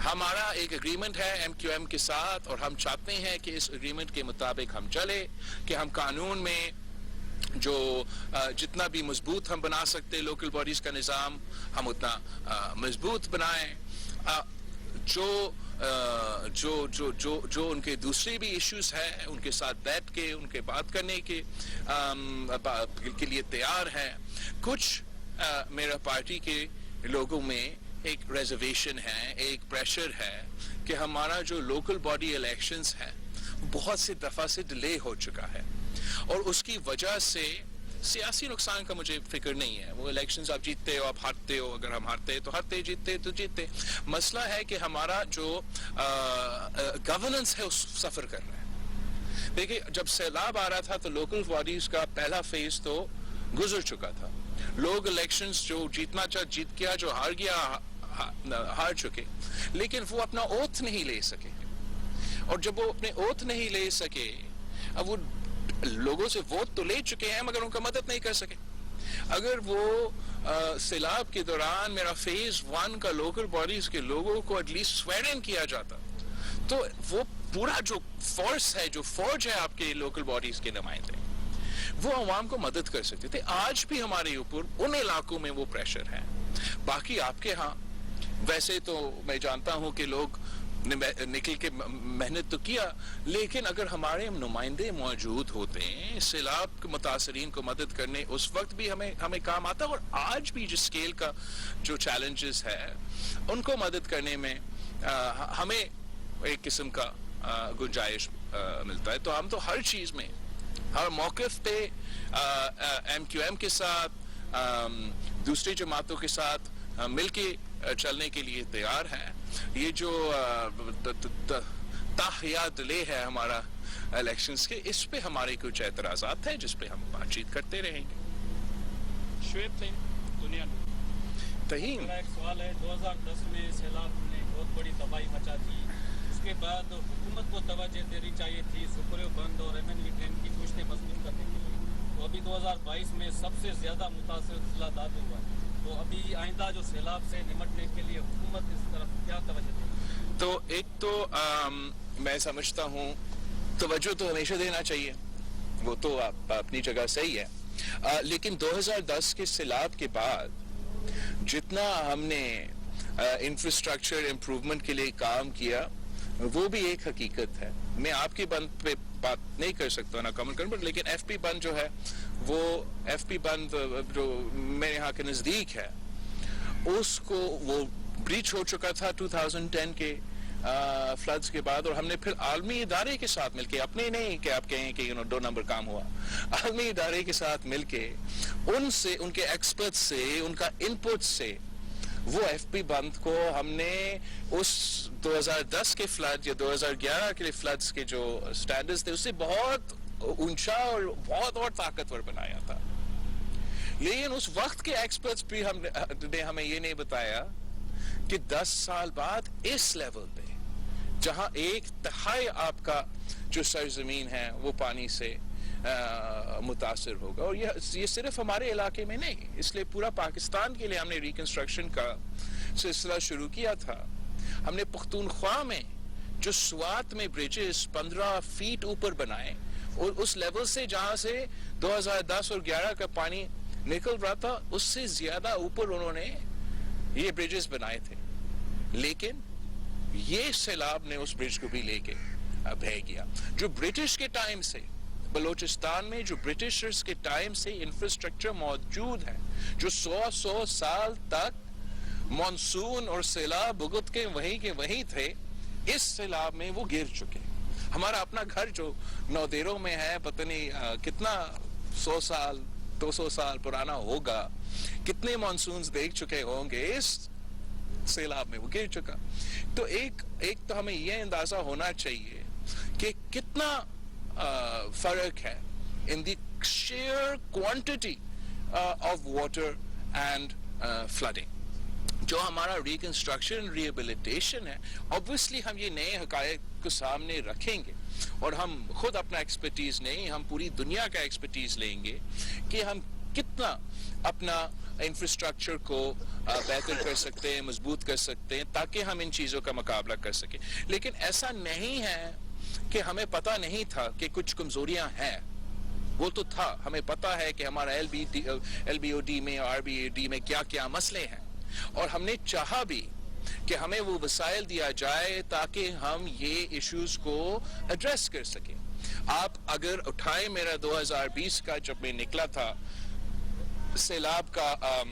ہمارا ایک اگریمنٹ ہے ایم کیو ایم کے ساتھ اور ہم چاہتے ہیں کہ اس اگریمنٹ کے مطابق ہم چلے، کہ ہم قانون میں جو جتنا بھی مضبوط ہم بنا سکتے لوکل باڈیز کا نظام، ہم اتنا مضبوط بنائیں. جو ان کے دوسرے بھی ایشوز ہیں ان کے ساتھ بیٹھ کے ان کے بات کرنے کے لیے تیار ہیں. کچھ میرا پارٹی کے لوگوں میں ایک ریزرویشن ہے، ایک پریشر ہے کہ ہمارا جو لوکل باڈی الیکشنز ہیں بہت سی دفعہ سے ڈیلے ہو چکا ہے، اور اس کی وجہ سے سیاسی نقصان کا مجھے فکر نہیں ہے. وہ الیکشنز آپ جیتتے ہو، آپ ہارتے ہو، اگر ہم ہارتے تو ہارتے، جیتتے تو جیتتے. مسئلہ ہے کہ ہمارا جو گورننس ہے اس سفر کر رہا ہے. دیکھیں جب سیلاب آ رہا تھا تو لوکل باڈیز کا پہلا فیز تو گزر چکا تھا. لوگ الیکشنز جو جیتنا جیت گیا، جو ہار گیا ہار چکے، لیکن وہ اپنا اوتھ نہیں لے سکے. اور جب وہ اپنے اوتھ نہیں لے سکے، اب وہ لوگوں سے ووٹ تو لے چکے ہیں مگر ان کا مدد نہیں کر سکے. اگر وہ سیلاب کے دوران میرا فیز 1 کا لوکل باڈیز کے لوگوں کو ایٹ لیسٹ سویئر ان کیا جاتا تو وہ پورا جو فورس ہے جو فوج ہے آپ کے لوکل باڈیز کے نمائندے وہ عوام کو مدد کر سکتے تھے. آج بھی ہمارے اوپر ان علاقوں میں وہ پریشر ہے. باقی آپ کے ہاں ویسے تو میں جانتا ہوں کہ لوگ نکل کے محنت تو کیا لیکن اگر ہمارے نمائندے موجود ہوتے ہیں سیلاب متاثرین کو مدد کرنے اس وقت بھی ہمیں کام آتا اور آج بھی جس اسکیل کا جو چیلنجز ہے ان کو مدد کرنے میں ہمیں ایک قسم کا گنجائش ملتا ہے. تو ہم تو ہر چیز میں ہر موقف پہ ایم کیو ایم کے ساتھ دوسری جماعتوں کے ساتھ مل کے چلنے کے لیے تیار ہیں. یہ جو تاحیات ڈلے ہے ہمارا الیکشنز کے اس پہ ہمارے کچھ اعتراضات ہیں جس پہ ہم بات چیت کرتے رہیں گے. شعیب دنیا تہیم میرا ایک سوال ہے 2010 میں سیلاب نے بہت بڑی تباہی مچا دی. اس کے بعد حکومت کو توجہ دینی چاہیے تھی سپریو بند اور ایم این وی ٹرین کی پشتیں مضبوط کرنے کے لیے. تو ابھی 2022 میں سب سے زیادہ متاثر ضلع دادو ہوا ہے. تو ابھی آئندہ جو سیلاب سے نمٹنے کے لیے حکومت اس طرف کیا توجہ دے؟ تو ایک تو میں سمجھتا ہوں توجہ تو ہمیشہ دینا چاہیے وہ تو اپنی جگہ صحیح ہے لیکن 2010 کے سیلاب کے بعد جتنا ہم نے انفراسٹرکچر امپروومنٹ کے لیے کام کیا وہ بھی ایک حقیقت ہے. میں آپ کی بند پہ بات نہیں کر سکتا نا کمل کرنے پر لیکن ایف پی بند جو ہے وہ ایف پی بند جو میرے یہاں کے نزدیک ہے اس کو وہ بریچ ہو چکا تھا 2010 کے فلڈز کے بعد اور ہم نے پھر عالمی ادارے کے ساتھ مل کے اپنے نہیں کہ آپ کہیں کہ 2 نمبر کام ہوا عالمی ادارے کے ساتھ مل کے ان سے ان کے ایکسپرٹ سے ان کا انپٹ سے وہ ایف پی بند کو ہم نے اس 2010 کے فلڈ یا 2011 کے فلڈز کے جو سٹینڈرز تھے اس سے بہت اونچا اور بہت اور طاقتور بنایا تھا. لیکن اس وقت کے ایکسپرٹس بھی نے ہمیں یہ نہیں بتایا کہ 10 سال بعد اس لیول پہ جہاں 1/3 آپ کا جو سرزمین ہے وہ پانی سے متاثر ہوگا اور یہ صرف ہمارے علاقے میں نہیں اس لیے پورا پاکستان کے لیے ہم نے ریکنسٹرکشن کا سلسلہ شروع کیا تھا. ہم نے پختونخوا میں جو سوات میں بریجز 15 فیٹ اوپر بنائے اور اس لیول سے جہاں سے 2010 اور 11 کا پانی نکل رہا تھا اس سے زیادہ اوپر انہوں نے یہ بریجز بنائے تھے لیکن یہ سیلاب نے اس برج کو بھی لے کے بہہ گیا. جو برٹش کے ٹائم سے بلوچستان میں جو برٹشرز کے ٹائم سے انفراسٹرکچر موجود ہے جو 100 سال تک مانسون اور سیلاب بھگت کے وہیں تھے اس سیلاب میں وہ گر چکے. ہمارا اپنا گھر جو نودیروں میں ہے پتہ نہیں کتنا 100 سال 200 سال پرانا ہوگا کتنے مانسونز دیکھ چکے ہوں گے اس سیلاب میں وہ گر چکا. تو ایک تو ہمیں یہ اندازہ ہونا چاہیے کہ کتنا فرق ہے in the sheer quantity of water and flooding. جو ہمارا ریکنسٹرکشن ریہیبلیٹیشن ہے obviously ہم یہ نئے حقائق کو سامنے رکھیں گے اور ہم خود اپنا ایکسپرٹیز نہیں ہم پوری دنیا کا ایکسپرٹیز لیں گے کہ ہم کتنا اپنا انفراسٹرکچر کو بہتر کر سکتے ہیں مضبوط کر سکتے ہیں تاکہ ہم ان چیزوں کا مقابلہ کر سکیں. لیکن ایسا نہیں ہے کہ ہمیں پتہ نہیں تھا کہ کچھ کمزوریاں ہیں وہ تو تھا. ہمیں پتہ ہے کہ ہمارا ایل بی او ڈی میں آر بی او ڈی میں کیا کیا مسئلے ہیں اور ہم نے چاہا بھی کہ ہمیں وہ وسائل دیا جائے تاکہ ہم یہ ایشوز کو ایڈریس کر سکیں. آپ اگر اٹھائیں میرا 2020 کا جب میں نکلا تھا سیلاب کا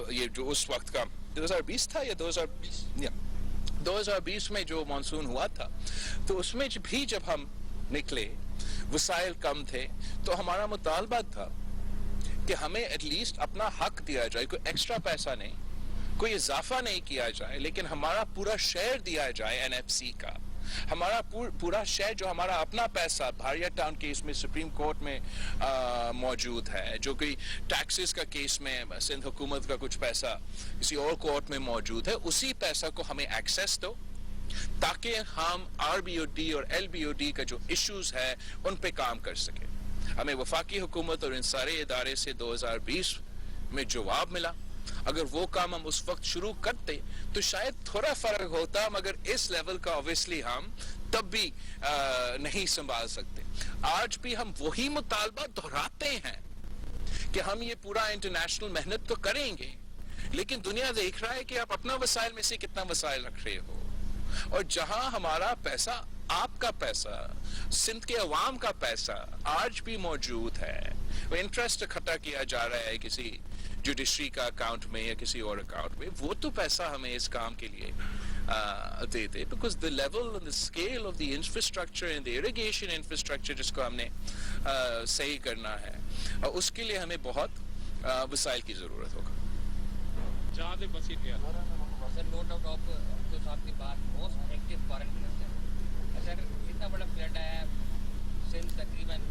یہ جو اس وقت کا 2020 تھا یا 2020 میں جو مانسون ہوا تھا تو اس میں بھی جب ہم نکلے وسائل کم تھے تو ہمارا مطالبہ تھا کہ ہمیں ایٹ لیسٹ اپنا حق دیا جائے. کوئی ایکسٹرا پیسہ نہیں کوئی اضافہ نہیں کیا جائے لیکن ہمارا پورا شیئر دیا جائے این ایف سی کا. ہمارا پورا شہر جو ہمارا اپنا پیسہ بھاریا ٹاؤن کیس میں سپریم کورٹ میں موجود ہے جو کہ ٹیکسز کا کیس میں سندھ حکومت کا کچھ پیسہ کسی اور کورٹ میں موجود ہے اسی پیسہ کو ہمیں ایکسیس دو تاکہ ہم آر بی او ڈی اور ایل بی او ڈی کا جو ایشوز ہے ان پہ کام کر سکیں. ہمیں وفاقی حکومت اور ان سارے ادارے سے 2020 میں جواب ملا. اگر وہ کام ہم اس وقت شروع کرتے تو شاید تھوڑا فرق ہوتا, مگر اس لیول کا obviously ہم تب بھی نہیں سنبھال سکتے. آج بھی ہم وہی مطالبہ دہراتے ہیں کہ ہم یہ پورا انٹرنیشنل محنت تو کریں گے, لیکن دنیا دیکھ رہا ہے کہ آپ اپنا وسائل میں سے کتنا وسائل رکھ رہے ہو, اور جہاں ہمارا پیسہ, آپ کا پیسہ, سندھ کے عوام کا پیسہ آج بھی موجود ہے, وہ انٹرسٹ اکٹھا کیا جا رہا ہے کسی جوڈیشری کا اکاؤنٹ میں یا کسی اور اکاؤنٹ میں, وہ تو پیسہ ہمیں اس کام کے لیے دے دے. Because the level and the scale of the infrastructure and the irrigation infrastructure جس کو ہم نے صحیح کرنا ہے, اس کے لیے ہمیں بہت وسائل کی ضرورت ہوگا. جہاں سے بسی تھے سر, نو ڈاؤٹ آپ تو صاحب کی بات, موسٹ ایکٹیو فارن منسٹر. سر اتنا بڑا فلڈ آیا سندھ, تقریباً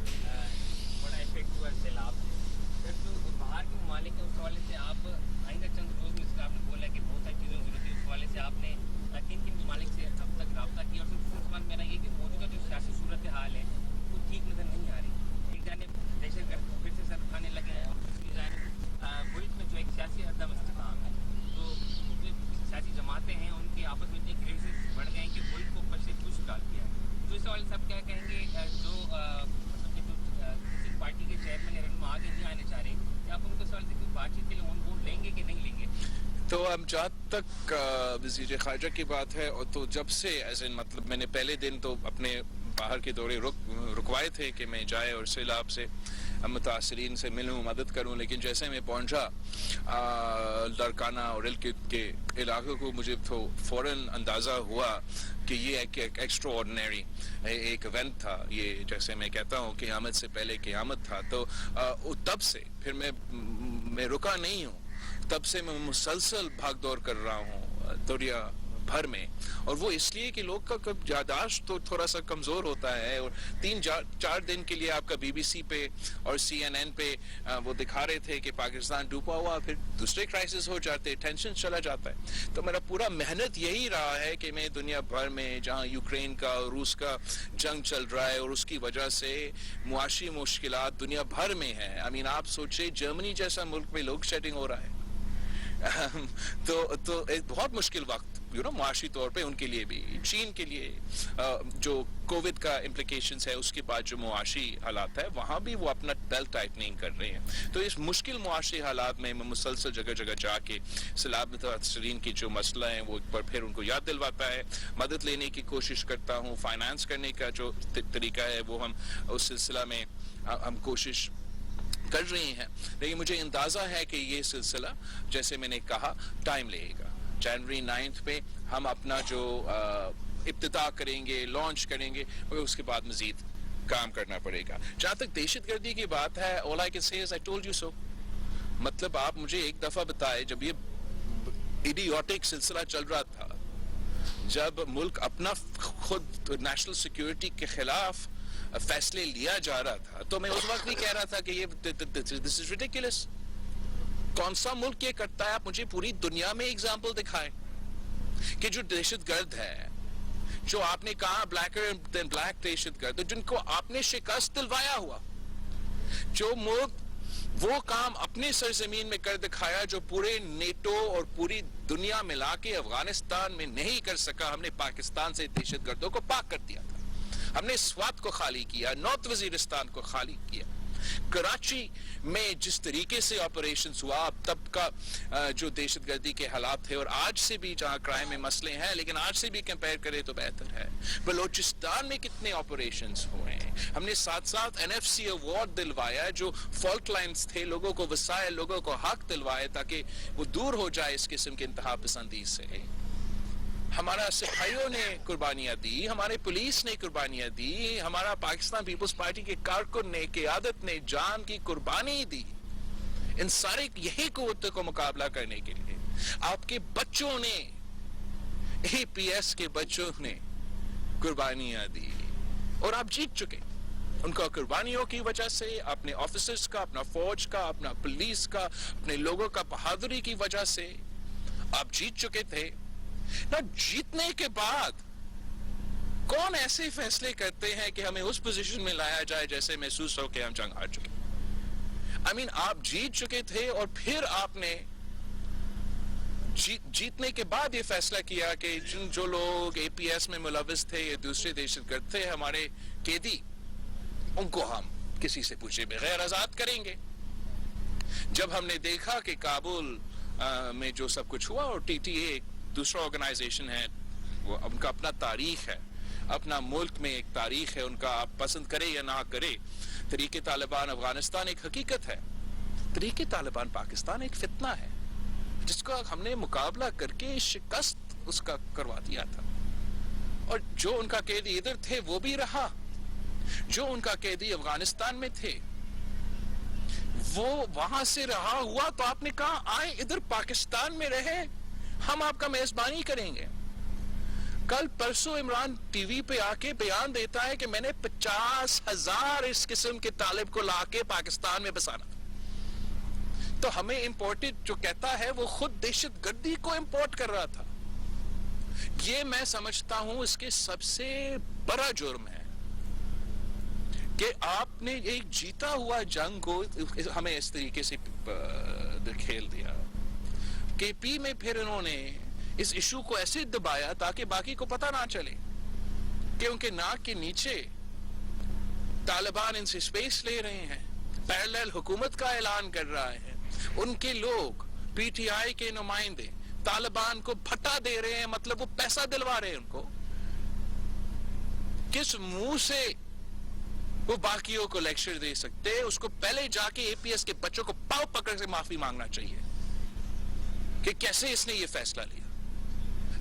بڑا افیکٹ ہوا سیلاب سے. پھر جو باہر کے ممالک ہیں اس حوالے سے آپ آئندہ چند روز میں اس کا آپ نے بولا کہ بہت ساری چیزوں کی ضرورت ہے, اس حوالے سے آپ نے کن کن ممالک سے اب تک رابطہ کیا, اور دوسرا سوال میرا یہ کہ موجودہ جو سیاسی صورتحال ہے وہ ٹھیک نظر نہیں آ رہی. ایک جانب دہشت گرد پھر سے سر کھانے لگے ہیں, اور دوسری جانب ملک میں جو ایک سیاسی عدم استحکام ہے, تو سیاسی جماعتیں ہیں ان کے آپس میں اتنے کریزز بڑھ گئے ہیں کہ ملک کو اوپر سے کچھ ڈال دیا ہے. تو اس حوالے سے آپ کیا کہیں گے, جو مطلب کہ کسی پارٹی کے چیئرمین یا رہنما آگے نہیں آنے چاہ رہے, کہ آپ ان کو سوال سے کوئی بات چیت کے لیے آن بورڈ لیں گے کہ نہیں لیں گے؟ تو اب جہاں تک وزیر خارجہ کی بات ہے, اور تو جب سے ایز ان مطلب میں نے پہلے دن تو اپنے باہر کے دورے رکوائے تھے کہ میں جائے اور سیلاب سے متاثرین سے ملوں, مدد کروں, لیکن جیسے میں پہنچا لڑکانہ اور الکت کے علاقوں کو, مجھے تو فوراً اندازہ ہوا کہ یہ ایک ایکسٹرا آرڈنری ایک ایونٹ تھا. یہ جیسے میں کہتا ہوں قیامت سے پہلے قیامت تھا. تو تب سے پھر میں رکا نہیں ہوں, تب سے میں مسلسل بھاگ دوڑ کر رہا ہوں دنیا بھر میں, اور وہ اس لیے کہ لوگ کا یادداشت تو تھوڑا سا کمزور ہوتا ہے, اور 3-4 دن کے لیے آپ کا BBC پہ اور CNN پہ وہ دکھا رہے تھے کہ پاکستان ڈوبا ہوا, پھر دوسرے کرائسس ہو جاتے, ٹینشن چلا جاتا ہے. تو میرا پورا محنت یہی رہا ہے کہ میں دنیا بھر میں جہاں یوکرین کا اور روس کا جنگ چل رہا ہے, اور اس کی وجہ سے معاشی مشکلات دنیا بھر میں ہیں. آپ سوچے جرمنی جیسا ملک میں لوڈ شیڈنگ ہو رہا ہے, تو ایک بہت مشکل وقت معاشی طور پہ ان کے لیے بھی. چین کے لیے جو کووڈ کا امپلیکیشنز ہے, اس کے بعد جو معاشی حالات ہے, وہاں بھی وہ اپنا بیلٹ ٹائٹننگ کر رہے ہیں. تو اس مشکل معاشی حالات میں مسلسل جگہ جگہ جا کے سیلاب متاثرین کی جو مسئلہ ہیں وہ پر پھر ان کو یاد دلواتا ہے, مدد لینے کی کوشش کرتا ہوں. فائنانس کرنے کا جو طریقہ ہے وہ ہم اس سلسلہ میں ہم کوشش کر رہی ہیں, لیکن مجھے اندازہ ہے کہ یہ سلسلہ جیسے میں نے کہا ٹائم لے گا. جنوری 9 پہ ہم اپنا جو ابتدا کریں گے, لانچ کریں گے, اور اس کے بعد مزید کام کرنا پڑے گا. جہاں تک دہشت گردی کی بات ہے, all I can say is I told you so. مطلب آپ مجھے ایک دفعہ بتائے, جب یہ ایڈیوٹک سلسلہ چل رہا تھا, جب ملک اپنا خود نیشنل سیکیورٹی کے خلاف فیصلے لیا جا رہا تھا, تو میں اس وقت بھی کہہ رہا تھا کہ یہ this is ridiculous. کون سا ملک یہ کرتا ہے؟ آپ مجھے پوری دنیا میں ایگزامپل دکھائیں کہ جو دہشت گرد ہے, جو آپ نے کہا بلیکر دین بلیک دہشت گرد, جن کو آپ نے شکست دلوایا ہوا, جو ملک وہ کام اپنی سرزمین میں کر دکھایا جو پورے نیٹو اور پوری دنیا ملا کے افغانستان میں نہیں کر سکا. ہم نے پاکستان سے دہشت گردوں کو پاک کر دیا تھا, ہم نے سوات کو خالی کیا, نارتھ وزیرستان کو خالی کیا. کراچی میں جس طریقے سے آپریشنز ہوا, اب تب کا جو دہشت گردی کے حالات تھے, اور آج سے بھی جہاں کرائم میں مسئلے ہیں, لیکن آج سے بھی کمپیئر کرے تو بہتر ہے. بلوچستان میں کتنے آپریشنز ہوئے ہیں, ہم نے ساتھ ساتھ NFC ایوارڈ دلوایا, جو فالٹ لائنز تھے, لوگوں کو وسائل, لوگوں کو حق دلوائے تاکہ وہ دور ہو جائے اس قسم کے انتہا پسندی سے. ہمارا سپاہیوں نے قربانیاں دی, ہمارے پولیس نے قربانیاں دی, ہمارا پاکستان پیپلز پارٹی کے کارکن نے, قیادت نے جان کی قربانی دی ان سارے یہی قوتوں کو مقابلہ کرنے کے لیے. آپ کے بچوں نے, APS کے بچوں نے قربانیاں دی, اور آپ جیت چکے. ان کا قربانیوں کی وجہ سے, اپنے آفیسرز کا, اپنا فوج کا, اپنا پولیس کا, اپنے لوگوں کا بہادری کی وجہ سے آپ جیت چکے تھے. نہ جیتنے کے بعد کون ایسے فیصلے کرتے ہیں کہ ہمیں اس پوزیشن میں لایا جائے جیسے محسوس ہو کہ ہم جنگ ہار چکے. آپ جیت چکے تھے اور پھر آپ نے جیتنے کے بعد یہ فیصلہ کیا کہ جو لوگ اے پی ایس میں ملوث تھے یا دوسرے دہشت گرد تھے ہمارے قیدی، ان کو ہم کسی سے پوچھے بغیر آزاد کریں گے. جب ہم نے دیکھا کہ کابل میں جو سب کچھ ہوا، اور ٹی ٹی اے ایک دوسرا آرگنائزیشن ہے، وہ ان کا اپنا تاریخ ہے، اپنا ملک میں ایک تاریخ ہے، ان کا آپ پسند کرے یا نہ کرے. تحریک طالبان افغانستان ایک حقیقت ہے، تحریک طالبان پاکستان ایک فتنہ ہے جس کا ہم نے مقابلہ کر کے شکست اس کا کروا دیا تھا. اور جو ان کا قیدی ادھر تھے وہ بھی رہا، جو ان کا قیدی افغانستان میں تھے وہ وہاں سے رہا ہوا. تو آپ نے کہا آئے ادھر پاکستان میں رہے، ہم آپ کا میزبانی کریں گے. کل پرسوں عمران ٹی وی پہ آ کے بیان دیتا ہے کہ میں نے 50,000 اس قسم کے طالب کو لا کے پاکستان میں بسانا. تو ہمیں امپورٹڈ جو کہتا ہے وہ خود دہشت گردی کو امپورٹ کر رہا تھا. یہ میں سمجھتا ہوں اس کے سب سے بڑا جرم ہے کہ آپ نے ایک جیتا ہوا جنگ کو ہمیں اس طریقے سے کھیل دیا. کے پی میں پھر انہوں نے اس ایشو کو ایسے دبایا تاکہ باقی کو پتہ نہ چلے کہ ان کے ناک کے نیچے طالبان ان سے سپیس لے رہے ہیں، پیرالل حکومت کا اعلان کر رہا ہے. ان کے لوگ پی ٹی آئی کے نمائندے طالبان کو بھٹا دے رہے ہیں، مطلب وہ پیسہ دلوا رہے ہیں ان کو. کس منہ سے وہ باقیوں کو لیکچر دے سکتے؟ اس کو پہلے جا کے اے پی ایس کے بچوں کو پاؤ پکڑ سے معافی مانگنا چاہیے کہ کیسے اس نے یہ فیصلہ لیا.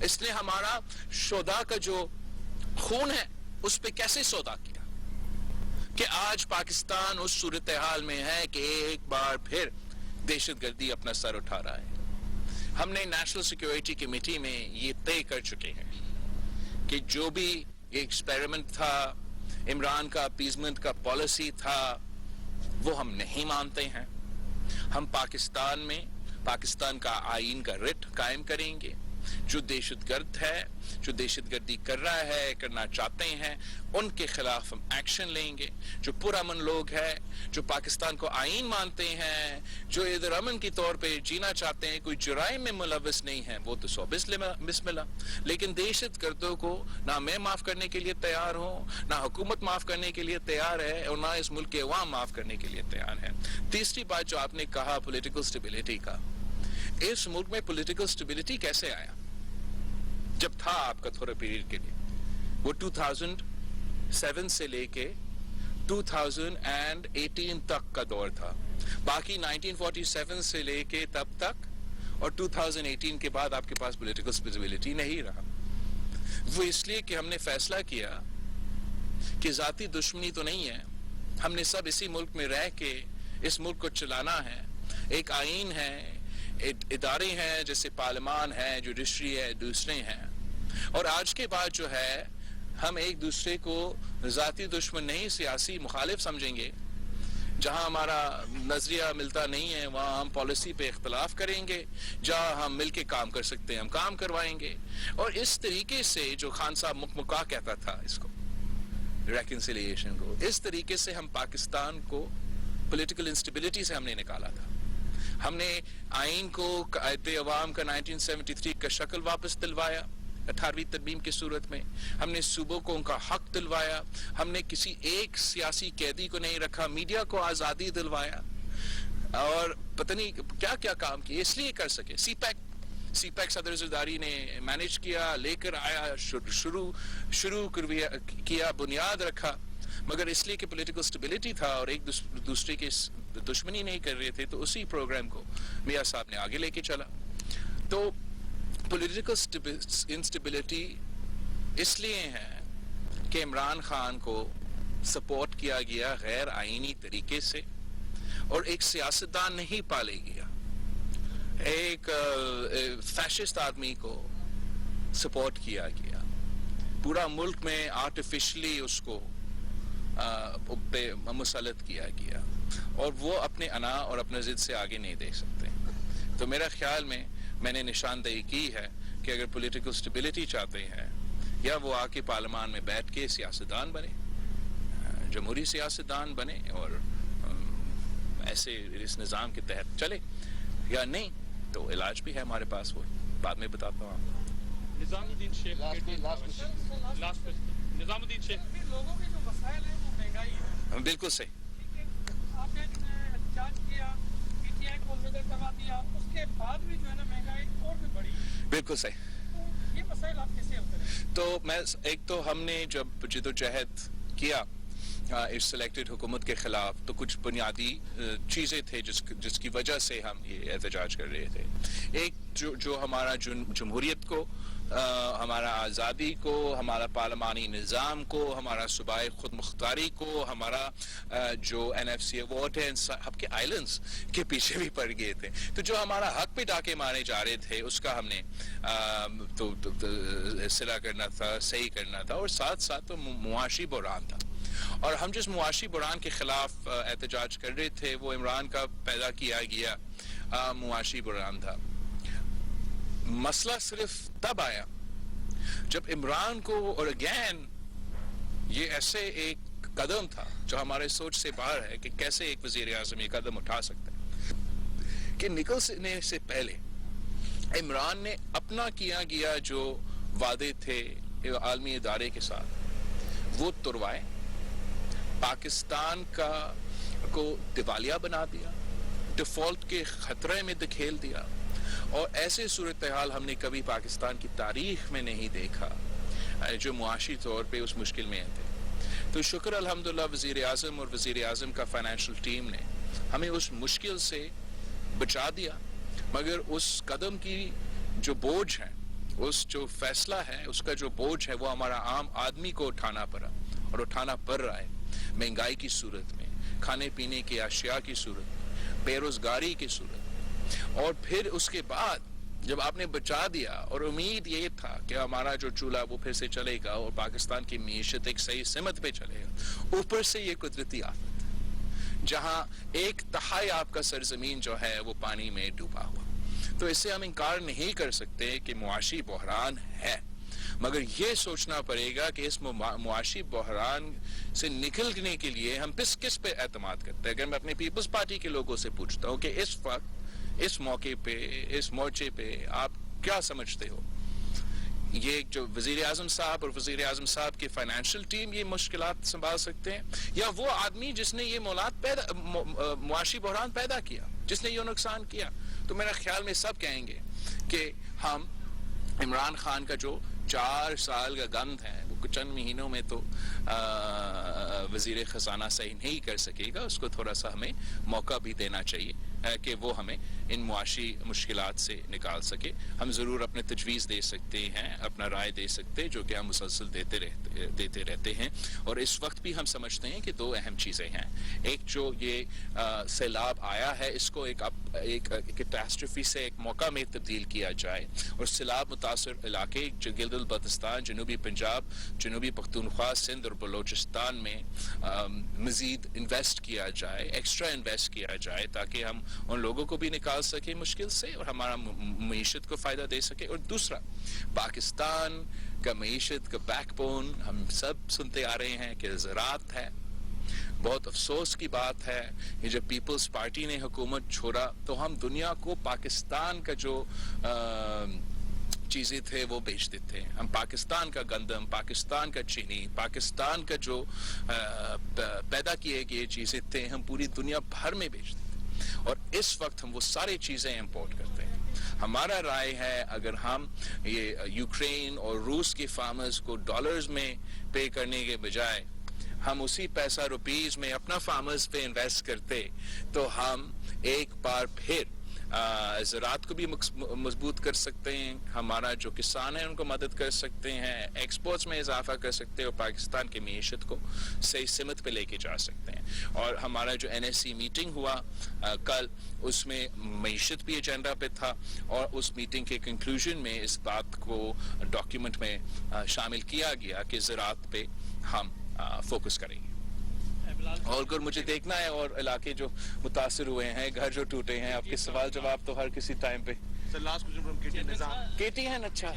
اس نے ہمارا شہداء کا جو خون ہے اس پہ کیسے سودا کیا کہ آج پاکستان اس صورتحال میں ہے کہ ایک بار پھر دہشت گردی اپنا سر اٹھا رہا ہے. ہم نے نیشنل سیکیورٹی کمیٹی میں یہ طے کر چکے ہیں کہ جو بھی ایکسپیریمنٹ تھا، عمران کا اپیزمنٹ کا پالیسی تھا، وہ ہم نہیں مانتے ہیں. ہم پاکستان میں پاکستان کا آئین کا رٹ قائم کریں گے. جو دہشت گرد ہے، جو دہشت گردی کر رہا ہے، کرنا چاہتے ہیں، ان کے خلاف ہم ایکشن لیں گے. جو پرامن لوگ ہیں، جو پاکستان کو آئین مانتے ہیں، جو ادھر امن کی طور پہ جینا چاہتے ہیں، کوئی جرائم میں ملوث نہیں ہیں، وہ تو 100 بسم اللہ. لیکن دہشت گردوں کو نہ میں معاف کرنے کے لیے تیار ہوں، نہ حکومت معاف کرنے کے لیے تیار ہے، اور نہ اس ملک کے عوام معاف کرنے کے لیے تیار ہیں. تیسری بات جو آپ نے کہا پولیٹیکل سٹیبلٹی کا، اس ملک میں پولیٹیکل سٹیبلٹی کیسے آیا؟ جب تھا آپ کا تھوڑا پیریڈ کے لیے، وہ 2007 سے لے کے 2018 تک کا دور تھا. باقی 1947 سے لے کے تب تک اور 2018 کے بعد آپ کے پاس پولیٹیکل سٹیبلٹی نہیں رہا. وہ اس لیے کہ ہم نے فیصلہ کیا کہ ذاتی دشمنی تو نہیں ہے، ہم نے سب اسی ملک میں رہ کے اس ملک کو چلانا ہے. ایک آئین ہے، ادارے ہیں جیسے پارلیمان ہے، جوڈیشری ہے، دوسرے ہیں. اور آج کے بعد جو ہے ہم ایک دوسرے کو ذاتی دشمن نہیں، سیاسی مخالف سمجھیں گے. جہاں ہمارا نظریہ ملتا نہیں ہے وہاں ہم پالیسی پہ اختلاف کریں گے، جہاں ہم مل کے کام کر سکتے ہیں ہم کام کروائیں گے. اور اس طریقے سے جو خان صاحب مکمکا کہتا تھا اس کو ریکنسیلیشن کو، اس طریقے سے ہم پاکستان کو پولیٹیکل انسٹیبلٹی سے ہم نے نکالا تھا. ہم نے آئین کو قائد عوام کا 1973 کا شکل واپس دلوایا 18ویں ترمیم کی صورت میں. ہم نے صوبوں کو ان کا حق دلوایا. ہم نے کسی ایک سیاسی قیدی کو نہیں رکھا. میڈیا کو آزادی دلوایا اور پتہ نہیں کیا کیا کام کیے اس لیے کر سکے. سی پیک صدر زرداری نے مینیج کیا، لے کر آیا، شروع کیا، بنیاد رکھا، مگر اس لیے کہ پولیٹیکل سٹیبلٹی تھا اور ایک دوسرے کے دشمنی نہیں کر رہے تھے تو اسی پروگرام کو میاں صاحب نے آگے لے کے چلا. تو پولیٹیکل انسٹیبلٹی اس لیے ہے کہ عمران خان کو سپورٹ کیا گیا غیر آئینی طریقے سے اور ایک سیاستدان نہیں پالے گیا، ایک فیشسٹ آدمی کو سپورٹ کیا گیا. پورا ملک میں آرٹیفیشلی اس کو پہ مسلط کیا گیا اور وہ اپنے انا اور اپنے ضد سے آگے نہیں دیکھ سکتے. تو میرا خیال میں نے نشاندہی کی ہے کہ اگر پولیٹیکل سٹیبلٹی چاہتے ہیں یا وہ آ کے پارلیمان میں بیٹھ کے سیاستدان بنے، جمہوری سیاستدان بنے اور ایسے اس نظام کے تحت چلے یا نہیں تو علاج بھی ہے ہمارے پاس, وہ بعد میں بتاتا ہوں آپ کو. نظام الدین شیخ نظام الدین شیخ لوگوں کے جو مسائل ہیں وہ مہنگائی ہے. بالکل صحیح. آپ نے احتجاج کیا, پی ٹی آئی کو الوداع کروا دیا, اس کے بعد بھی جو ہے نا مہنگائی اور بھی بڑھی. بالکل صحیح. یہ مسائل آپ کیسے حل کریں؟ تو میں ایک تو ہم نے جب جدوجہد کیا اس سلیکٹڈ حکومت کے خلاف تو کچھ بنیادی چیزیں تھے جس کی وجہ سے ہم یہ احتجاج کر رہے تھے. ایک جو ہمارا جمہوریت کو, ہمارا آزادی کو, ہمارا پارلیمانی نظام کو, ہمارا صوبائی خود مختاری کو, ہمارا جو این ایف سی ایوارڈ ہے, سب کے آئلینڈز کے پیچھے بھی پڑ گئے تھے. تو جو ہمارا حق پہ ڈاکے مارے جا رہے تھے اس کا ہم نے تو صلاح کرنا تھا, صحیح کرنا تھا, اور ساتھ ساتھ تو معاشی بحران تھا. اور ہم جس معاشی بحران کے خلاف احتجاج کر رہے تھے وہ عمران کا پیدا کیا گیا معاشی بحران تھا. مسئلہ صرف تب آیا جب عمران کو, اور اگین یہ ایسے ایک قدم تھا جو ہمارے سوچ سے باہر ہے کہ کیسے ایک وزیر اعظم یہ قدم اٹھا سکتا ہے, کہ نکلنے سے پہلے عمران نے اپنا کیا گیا جو وعدے تھے عالمی ادارے کے ساتھ وہ توڑوائے, پاکستان کو دیوالیہ بنا دیا, ڈیفالٹ کے خطرے میں دھکیل دیا, اور ایسے صورتحال ہم نے کبھی پاکستان کی تاریخ میں نہیں دیکھا جو معاشی طور پہ اس مشکل میں تھے. تو شکر الحمدللہ وزیر اعظم اور وزیر اعظم کا فائنینشل ٹیم نے ہمیں اس مشکل سے بچا دیا, مگر اس قدم کی جو بوجھ ہے, اس جو فیصلہ ہے, اس کا جو بوجھ ہے وہ ہمارا عام آدمی کو اٹھانا پڑا اور اٹھانا پڑ رہا ہے. مہنگائی کی صورت میں, کھانے پینے کی اشیاء کی صورت میں, بے روزگاری کی صورت میں, اور پھر اس کے بعد جب آپ نے بچا دیا اور امید یہ تھا کہ ہمارا جو چولہا وہ پھر سے چلے گا اور پاکستان کی معیشت ایک صحیح سمت پہ چلے گا, اوپر سے یہ قدرتی آفت جہاں 1/3 آپ کا سرزمین جو ہے وہ پانی میں ڈوبا ہوا. تو اس سے ہم انکار نہیں کر سکتے کہ معاشی بحران ہے, مگر یہ سوچنا پڑے گا کہ اس معاشی بحران سے نکلنے کے لیے ہم کس پہ اعتماد کرتے ہیں. اگر میں اپنے پیپلز پارٹی کے لوگوں سے پوچھتا ہوں کہ اس وقت, اس موقع پہ, اس مورچے پہ آپ کیا سمجھتے ہو, یہ جو وزیر اعظم صاحب اور وزیر اعظم صاحب کی فائنینشیل ٹیم یہ مشکلات سنبھال سکتے ہیں, یا وہ آدمی جس نے یہ معاشی بحران پیدا کیا, جس نے یہ نقصان کیا؟ تو میرا خیال میں سب کہیں گے کہ ہم عمران خان کا جو 4 سال کا گند ہے وہ چند مہینوں میں تو وزیر خزانہ صحیح نہیں کر سکے گا. اس کو تھوڑا سا ہمیں موقع بھی دینا چاہیے کہ وہ ہمیں ان معاشی مشکلات سے نکال سکے. ہم ضرور اپنے تجویز دے سکتے ہیں, اپنا رائے دے سکتے ہیں, جو کہ ہم مسلسل دیتے رہتے ہیں. اور اس وقت بھی ہم سمجھتے ہیں کہ 2 اہم چیزیں ہیں. ایک جو یہ سیلاب آیا ہے اس کو ایک کیٹاسٹرفی سے ایک موقع میں تبدیل کیا جائے, اور سیلاب متاثر علاقے جو گلگت بلتستان, جنوبی پنجاب, جنوبی پختونخوا, سندھ اور بلوچستان میں مزید انویسٹ کیا جائے, ایکسٹرا انویسٹ کیا جائے, تاکہ ہم ان لوگوں کو بھی نکال سکیں مشکل سے اور ہمارا معیشت کو فائدہ دے سکے. اور دوسرا, پاکستان کا معیشت کا بیک بون ہم سب سنتے آ رہے ہیں کہ زراعت ہے. بہت افسوس کی بات ہے کہ جب پیپلز پارٹی نے حکومت چھوڑا تو ہم دنیا کو پاکستان کا جو چیزیں تھے وہ بیچتے تھے. ہم پاکستان کا گندم, پاکستان کا چینی, پاکستان کا جو پیدا کیے گئے چیزیں تھے ہم پوری دنیا بھر میں بیچتے تھے, اور اس وقت ہم وہ ساری چیزیں امپورٹ کرتے ہیں. ہمارا رائے ہے اگر ہم یہ یوکرین اور روس کے فارمرز کو ڈالرز میں پے کرنے کے بجائے ہم اسی پیسہ روپیز میں اپنا فارمرز پہ انویسٹ کرتے تو ہم ایک بار پھر زراعت کو بھی مضبوط کر سکتے ہیں, ہمارا جو کسان ہیں ان کو مدد کر سکتے ہیں, ایکسپورٹس میں اضافہ کر سکتے ہیں, اور پاکستان کی معیشت کو صحیح سمت پہ لے کے جا سکتے ہیں. اور ہمارا جو این ایس سی میٹنگ ہوا کل, اس میں معیشت بھی ایجنڈا پہ تھا, اور اس میٹنگ کے کنکلوژن میں اس بات کو ڈاکیومنٹ میں شامل کیا گیا کہ زراعت پہ ہم فوکس کریں گے. اور اگر مجھے دیکھنا ہے اور علاقے جو متاثر ہوئے ہیں, گھر جو ٹوٹے ہیں, آپ کے سوال جواب تو ہر کسی ٹائم پہ. کے ٹی ہیں. اچھا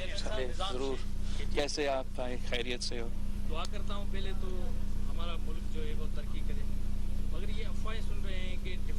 ضرور. کیسے آپ خیریت سے ہو؟ دعا کرتا ہوں پہلے تو ہمارا ملک جو ہے وہ ترقی کرے, مگر یہ افواہیں سن رہے ہیں کہ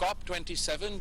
COP27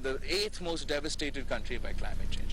the 8th most devastated country by climate change।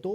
$2